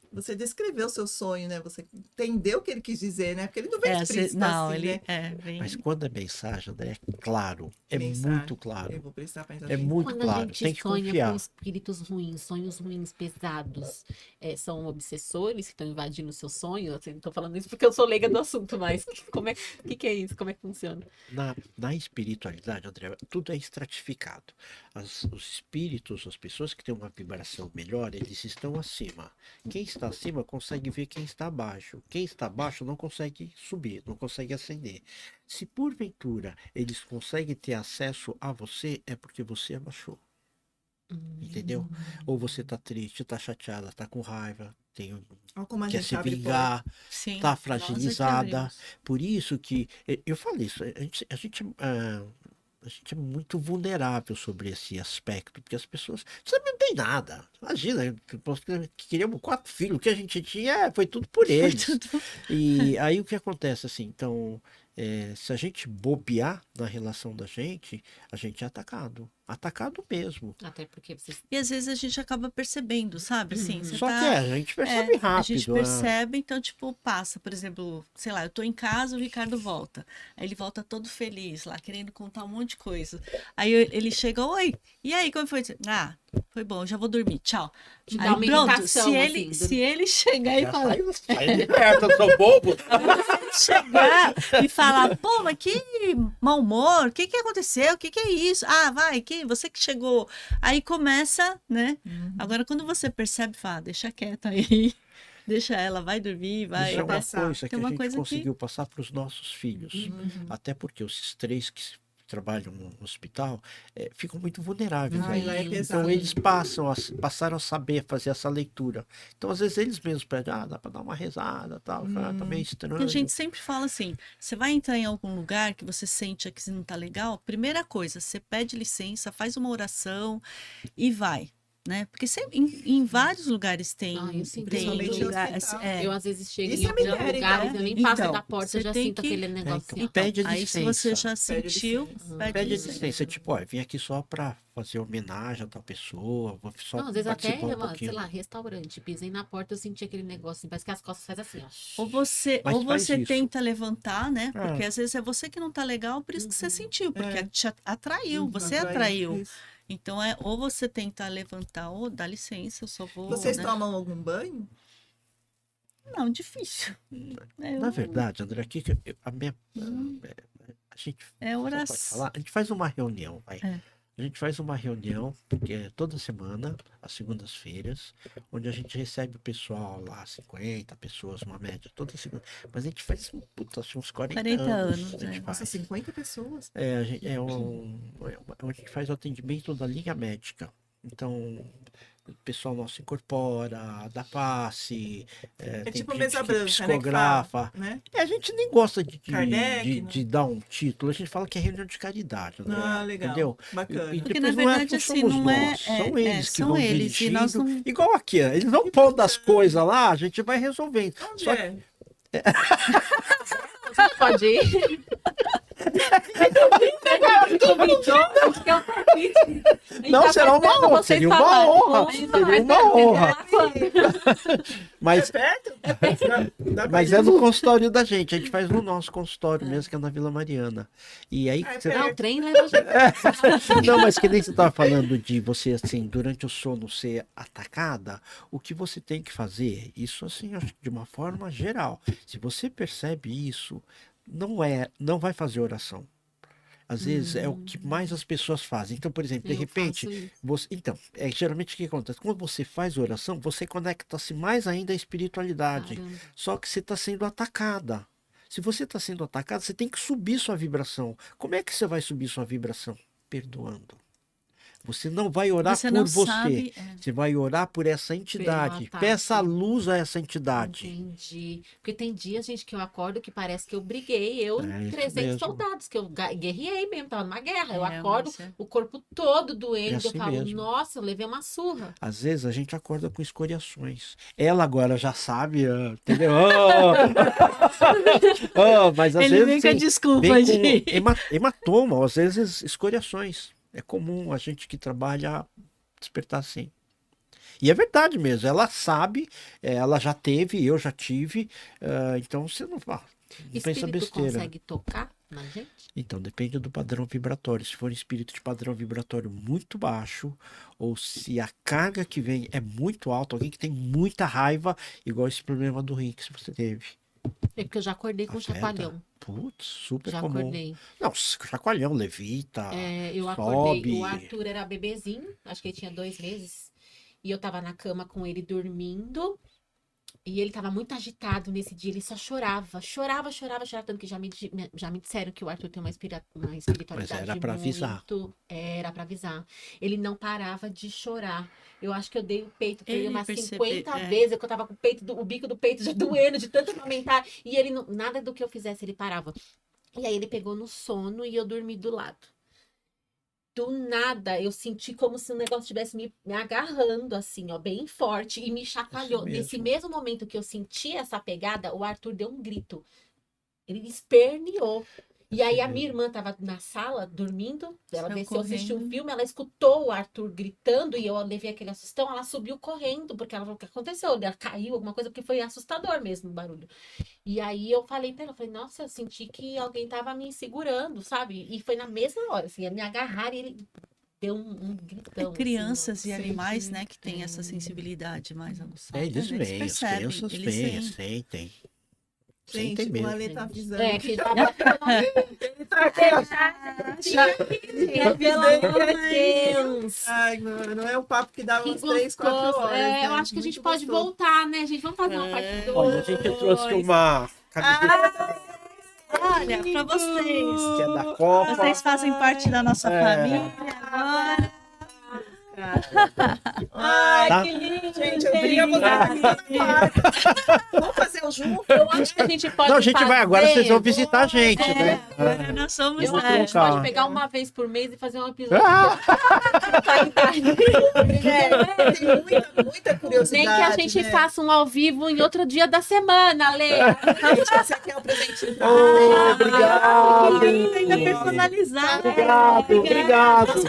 você descrever o seu sonho, né? Você entender o que ele quis dizer, né? Porque ele não vem explícito não, assim, ele né? vem. Mas quando é mensagem, André, é claro. É Mensagem. muito Eu claro. vou prestar pra É muito Quando claro. a gente Tem que sonha confiar. com espíritos ruins, sonhos ruins, pesados, são obsessores que estão invadindo o seu sonho? Assim, não tô falando isso porque eu sou leiga do assunto, mas como que é isso? Como é que funciona? Na espiritualidade, André, tudo é estratificado. Os espíritos, as pessoas que têm uma vibração melhor, eles estão acima. Quem está acima consegue ver quem está abaixo. Quem está abaixo não consegue subir, não consegue ascender. Se porventura eles conseguem ter acesso a você, é porque você abaixou. Entendeu? Ou você tá triste, tá chateada, tá com raiva, Olha como a quer gente se abre vingar, Sim. tá Nós é que fragilizada. abrimos. Por isso que eu falei isso, a gente é muito vulnerável sobre esse aspecto, porque as pessoas você não tem nada. Imagina, que queríamos 4 filhos, o que a gente tinha foi tudo por eles. E aí o que acontece assim, então, se a gente bobear na relação da gente, a gente é atacado. Atacado mesmo. Até porque vocês. E às vezes a gente acaba percebendo, sabe? Assim, você Só tá- que a gente percebe rápido. A gente né? percebe, então, tipo, passa, por exemplo, sei lá, eu tô em casa, o Ricardo volta. Aí ele volta todo feliz lá, querendo contar um monte de coisa. Aí ele chega, oi, e aí, como foi? foi bom, já vou dormir, tchau. Te dá Aí uma pronto, irritação, se ele, assim, se ele chegar e Já falar, sai de perto, eu sou bobo. chegar e falar, pô, mas que mau humor, o que que aconteceu? O que que é isso? Ah, vai, você que chegou. Aí começa, né? Agora, quando você percebe, fala, deixa quieto aí, deixa ela, vai dormir, vai. Isso é uma passar. coisa que Tem a uma gente coisa que- conseguiu passar para os nossos filhos. Até porque esses três que trabalham no hospital ficam muito vulneráveis Ai, a lá é isso. pesado. Então eles passaram a saber fazer essa leitura. Então às vezes eles mesmos pedem, dá para dar uma rezada, tal, tá meio estranho. Porque a gente sempre fala assim, você vai entrar em algum lugar que você sente que não tá legal, primeira coisa, você pede licença, faz uma oração e vai, né? Porque em vários lugares tem, Ah, eu sinto tem isso. lugar, Hospital. Eu às vezes chego Isso em é alguns miséria, lugares, né? eu nem passo Então, da porta, você eu já tem sinto que- aquele negócio então, assim. pede aí se você licença. já sentiu, licença. Pede licença. licença, tipo, ó, vim aqui só para fazer homenagem a tal pessoa, vou só Não, às vezes até, participar um sei pouquinho. lá, restaurante, pisei na porta, eu senti aquele negócio assim, parece que as costas fazem assim, ó. Ou você, Mas ou faz você isso. tenta levantar, né? É. Porque às vezes é você que não tá legal, por isso que você sentiu, porque te atraiu, você atraiu. Isso. Então ou você tenta levantar, ou dá licença, eu só vou. Vocês né? tomam algum banho? Não, difícil. Na verdade, André, aqui a minha. A gente É você pode oração. falar? A gente faz uma reunião, vai. É. A gente faz uma reunião, porque é toda semana, às segundas-feiras, onde a gente recebe o pessoal lá, 50 pessoas, uma média, toda segunda. Mas a gente faz, puta, acho uns 40 40 anos. anos, A gente é. Nossa, faz. 50 pessoas. É, a gente faz o atendimento da linha médica. Então, o pessoal nosso incorpora, dá passe, É tem tipo gente mesa que branca, psicografa. né? Que fala, né? A gente nem gosta Kardec, né? de dar um título, a gente fala que é reunião de caridade, né? Ah, legal. Entendeu? Bacana. E Porque, depois na não verdade, não assim, somos não é- nós, são eles que são vão eles, e dirigindo. nós não- Igual aqui, ó, eles vão pondo as coisas lá, a gente vai resolvendo. Onde Só é? Você pode ir? Não, será uma honra, seria uma honra, seria uma honra. Mas, Perto? Dá pra mas ir? é no consultório da gente, a gente faz no nosso consultório mesmo, que é na Vila Mariana. E aí, Ah, é você- Não, o trem leva a gente. não, mas que nem você estava falando de você, assim, durante o sono ser atacada, o que você tem que fazer, isso assim, acho que de uma forma geral, se você percebe isso, não vai fazer oração. Às vezes é o que mais as pessoas fazem. Então, por exemplo, de Eu repente, faço isso. então, geralmente o que acontece? Quando você faz oração, você conecta-se mais ainda à espiritualidade. Caramba. Só que você está sendo atacada. Se você está sendo atacado, você tem que subir sua vibração. Como é que você vai subir sua vibração? Perdoando. Você não vai orar Você por não você. sabe, Você vai orar por essa entidade. ataque. Peça luz a essa entidade. Entendi. Porque tem dias, gente, que eu acordo que parece que eu briguei. Eu, É isso 300 mesmo. soldados, que eu guerriei mesmo, tava numa guerra. Eu É, acordo, mas é- o corpo todo doendo. É assim eu falo, mesmo. nossa, eu levei uma surra. Às vezes a gente acorda com escoriações. Ela agora já sabe, entendeu? Mas às Ele vem vezes com a sim, desculpa vem de. com hematoma, às vezes escoriações. É comum a gente que trabalha despertar assim. E é verdade mesmo, ela sabe, ela já teve, eu já tive, então você não pensa Espírito besteira. consegue tocar na gente? Então, depende do padrão vibratório. Se for um espírito de padrão vibratório muito baixo, ou se a carga que vem é muito alta, alguém que tem muita raiva, igual esse problema do rim que você teve. É porque eu já acordei com Afeta. chacoalhão. Putz, super Já comum. acordei. Não, chacoalhão, levita, Eu acordei. sobe. O Arthur era bebezinho, acho que ele tinha 2 meses. E eu tava na cama com ele dormindo. E ele tava muito agitado nesse dia. Ele só chorava. Chorava. Tanto que já me disseram que o Arthur tem uma espiritualidade. Mas era pra avisar. Era pra avisar. Ele não parava de chorar. Eu acho que eu dei o peito pra ele Ele umas percebe- 50 é. vezes. Que eu tava com o bico do peito já doendo, de tanto amamentar. E ele nada do que eu fizesse, ele parava. E aí ele pegou no sono e eu dormi do lado. Do nada, eu senti como se o negócio estivesse me agarrando, assim, ó, bem forte, e me chacoalhou. Isso mesmo. Nesse mesmo momento que eu senti essa pegada, o Arthur deu um grito. Ele esperneou. E aí a minha irmã tava na sala, dormindo, ela Saiu desceu, assistiu um correndo. filme, ela escutou o Arthur gritando, e eu levei aquele assustão, ela subiu correndo, porque ela falou, o que aconteceu? Ela caiu, alguma coisa, porque foi assustador mesmo o barulho. E aí eu falei pra ela, nossa, eu senti que alguém tava me segurando, sabe? E foi na mesma hora, assim, me agarrar e ele deu um gritão. Crianças assim, e ó. animais, né, que têm essa sensibilidade mais aguçada. Eles né? veem, as percebem, crianças eles veem, veem. sentem. Gente, Sentem o mesmo. Ale tá avisando. É, que tava Ele tá aqui. pelo amor de Deus. Ai, mano, é um papo que dá Que umas 3, 4 gostoso. horas. É, né? eu acho que a gente Muito pode gostoso. voltar, né, gente? Vamos fazer uma parte 2. Olha, a gente trouxe uma camiseta Olha, para vocês. que é da Copa. Vocês fazem parte da nossa família agora. Ai, Tá? que lindo. Gente, eu queria você aqui na quarta. Vamos fazer o junto? Eu acho que a gente pode Não, a gente vai agora, fazer- vocês vão visitar a gente, né? Agora nós somos. Eu acho que a gente Tá. pode pegar uma vez por mês e fazer um episódio. Ah, É, tem muita Nem curiosidade. que a gente né? faça um ao vivo em outro dia da semana, Lê. Gente, esse aqui é um presentinho pra oh, você. obrigado. Ainda personalizado. Obrigado. Muito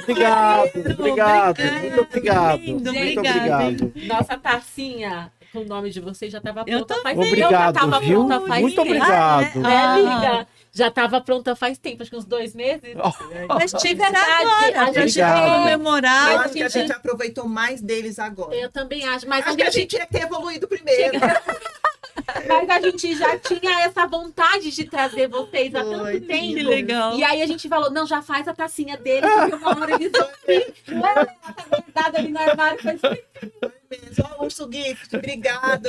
obrigado. Lindo, Muito obrigada, obrigado. Nossa tacinha com o nome de vocês já estava Eu pronta faz também. tempo. Eu já tava Obrigado, viu? pronta faz Muito tempo. obrigado. Né, Ah. amiga? Já tava pronta faz tempo, acho que uns 2 meses. Mas tinha que ser Verdade, agora. a A gente gente- vai Eu comemorar. acho que a gente aproveitou mais deles agora. Eu também acho, mas Acho que a gente tinha que ter evoluído primeiro. mas a gente já tinha essa vontade de trazer vocês há tanto Foi, tempo. Que legal. E aí a gente falou, não, já faz a tacinha deles, porque uma hora eles vão vir. Ela tá guardada ali no armário, faz Ó, o Urso Gift, obrigado.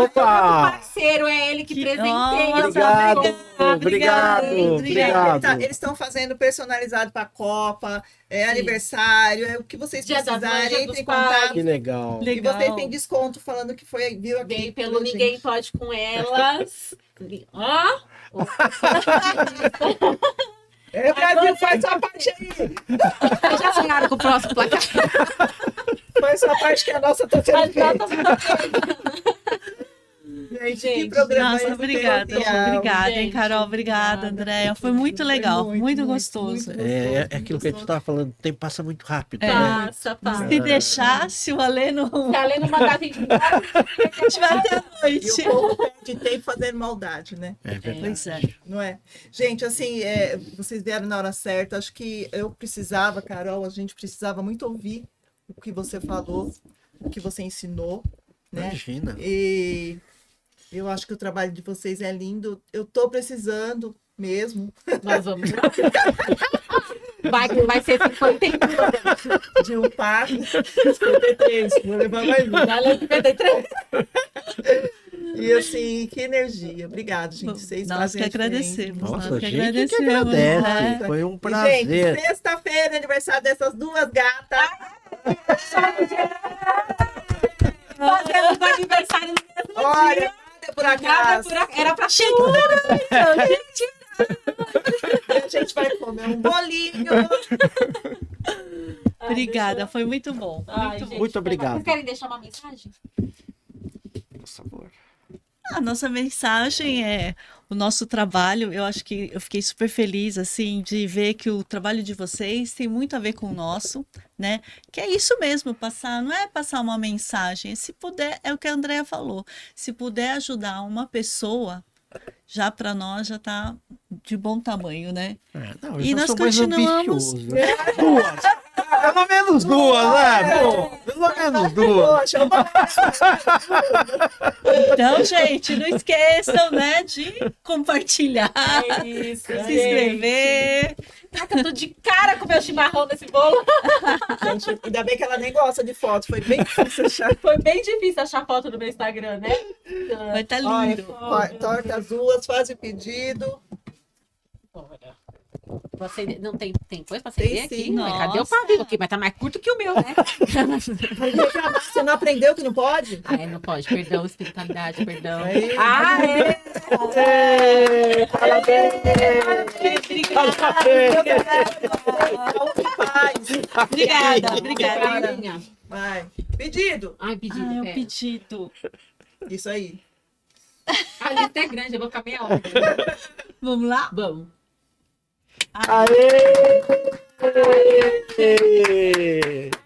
Opa! parceiro, é ele que Que- presenteia. Obrigado, Obrigado. obrigado. Eles estão fazendo personalizado para Copa, aniversário, é o que vocês Dia das Mães, precisarem, Dia entre dos em Pais. contato. Que legal. E Legal. vocês têm desconto falando que foi, viu aqui. Veio pelo pela Ninguém gente. Pode Com Elas. Ó, É, Brasil, faz sua parte aí. vocês já sonharam com o próximo placar? Faz sua parte que a nossa tá sendo As feita. notas Gente, que Gente, programa Nossa, especial. obrigada, hein, gente. Carol? Obrigada, Andréia. Foi muito legal, muito gostoso. É aquilo que a gente estava falando, o tempo passa muito rápido. É. Né? passa. Se deixasse o Alê não. Se a Lê não mandar a gente embora, A gente vai até a E noite. o povo perde tempo fazendo maldade, né? É verdade. Pois é. Não é? Gente, assim, vocês vieram na hora certa. Acho que eu precisava, Carol, a gente precisava muito ouvir o que você falou, o que você ensinou, né? Imagina. E eu acho que o trabalho de vocês é lindo. Eu tô precisando mesmo nós vamos. Vai ser 52. de um par. 53, vou levar mais um. Já leu 53? E assim, que energia. Obrigado, gente. Vocês Nós fazem que a diferença. agradecemos. Nossa, Nós que a gente que agradecemos. agradece. né? Foi um E, prazer. gente, sexta-feira, aniversário dessas duas gatas. Fazemos aniversário no mesmo Olha, dia. nada por Nada acaso. Era pra chegar. A gente vai comer um bolinho. Obrigada, foi muito bom. Ai, Muito bom. gente, Muito obrigado. Vocês querem deixar uma mensagem? Por favor. A nossa mensagem é o nosso trabalho. Eu acho que eu fiquei super feliz assim de ver que o trabalho de vocês tem muito a ver com o nosso, né? Que é isso mesmo, passar, não é passar uma mensagem, se puder, é o que a Andrea falou. Se puder ajudar uma pessoa, já para nós já tá de bom tamanho, né? Não, E eu nós sou mais continuamos. ambicioso. Duas. Pelo menos duas, né? Pô, pelo menos duas. Poxa, eu vou- Então, gente, não esqueçam, né, de compartilhar, Isso, se inscrever. Caraca, eu tô de cara com o meu chimarrão nesse bolo. Gente, ainda bem que ela nem gosta de foto. Foi bem difícil achar. Foi bem difícil achar foto no meu Instagram, né? Vai estar Olha, lindo. torta as duas, faz o pedido. Olha. Você não tem coisa pra Tem acender aqui? sim, Mas cadê o nossa. pavio aqui? Mas tá mais curto que o meu, né? Você não aprendeu que não pode? Ah, não pode. Perdão, espiritualidade, perdão. Aí. Ah, é. Faz. Obrigada. Carinha. Vai. Pedido. Ai, pedido. Ai, o pera. pedido. Isso aí. A lista é grande, eu vou ficar meia hora. Vamos lá? Vamos. Aê!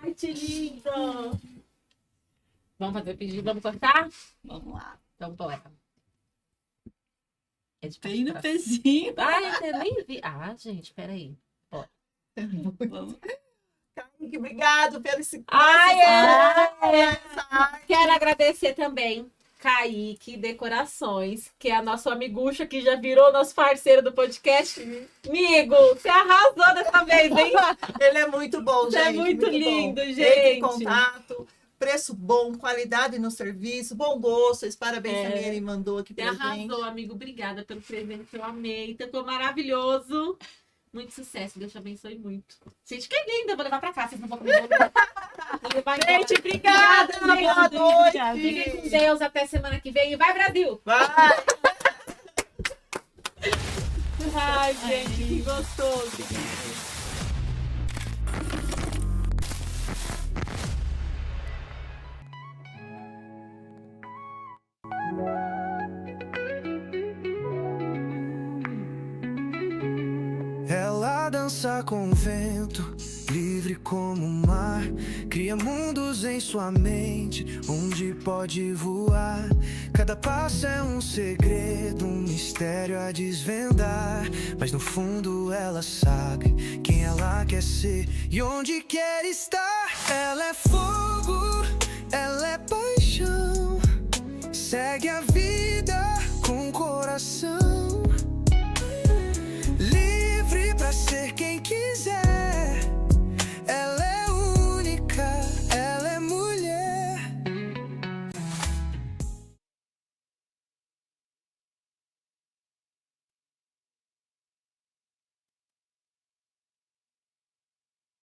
Ai, que lindo. Vamos fazer o pedido, vamos cortar? Vamos lá. Então, bora. É de Bem no pra- pezinho. Ai, eu nem vi. Ah, gente, peraí. Ó. Vamos. Kaique, obrigado pelo esse Quero agradecer também Kaique Decorações, que é nosso amigucho que já virou nosso parceiro do podcast. Amigo, você arrasou dessa vez, hein? Ele é muito bom, Você gente. é muito lindo, bom. gente. Entre em contato, preço bom, qualidade no serviço, bom gosto. Esse parabéns também ele mandou aqui Você pra gente. arrasou, amigo. Obrigada pelo presente, eu amei. Ficou maravilhoso. Muito sucesso, Deus te abençoe muito. Gente, que linda, eu vou levar pra casa, vocês não vão comer. Vou levar embora. Gente, obrigada, Obrigada, boa gente. noite. Fiquem com Deus, até semana que vem. E vai, Brasil! Vai. Ai, gente, que gostoso. Ela dança com o vento, livre como o mar. Cria mundos em sua mente, onde pode voar. Cada passo é um segredo, um mistério a desvendar. Mas no fundo ela sabe quem ela quer ser e onde quer estar. Ela é forte.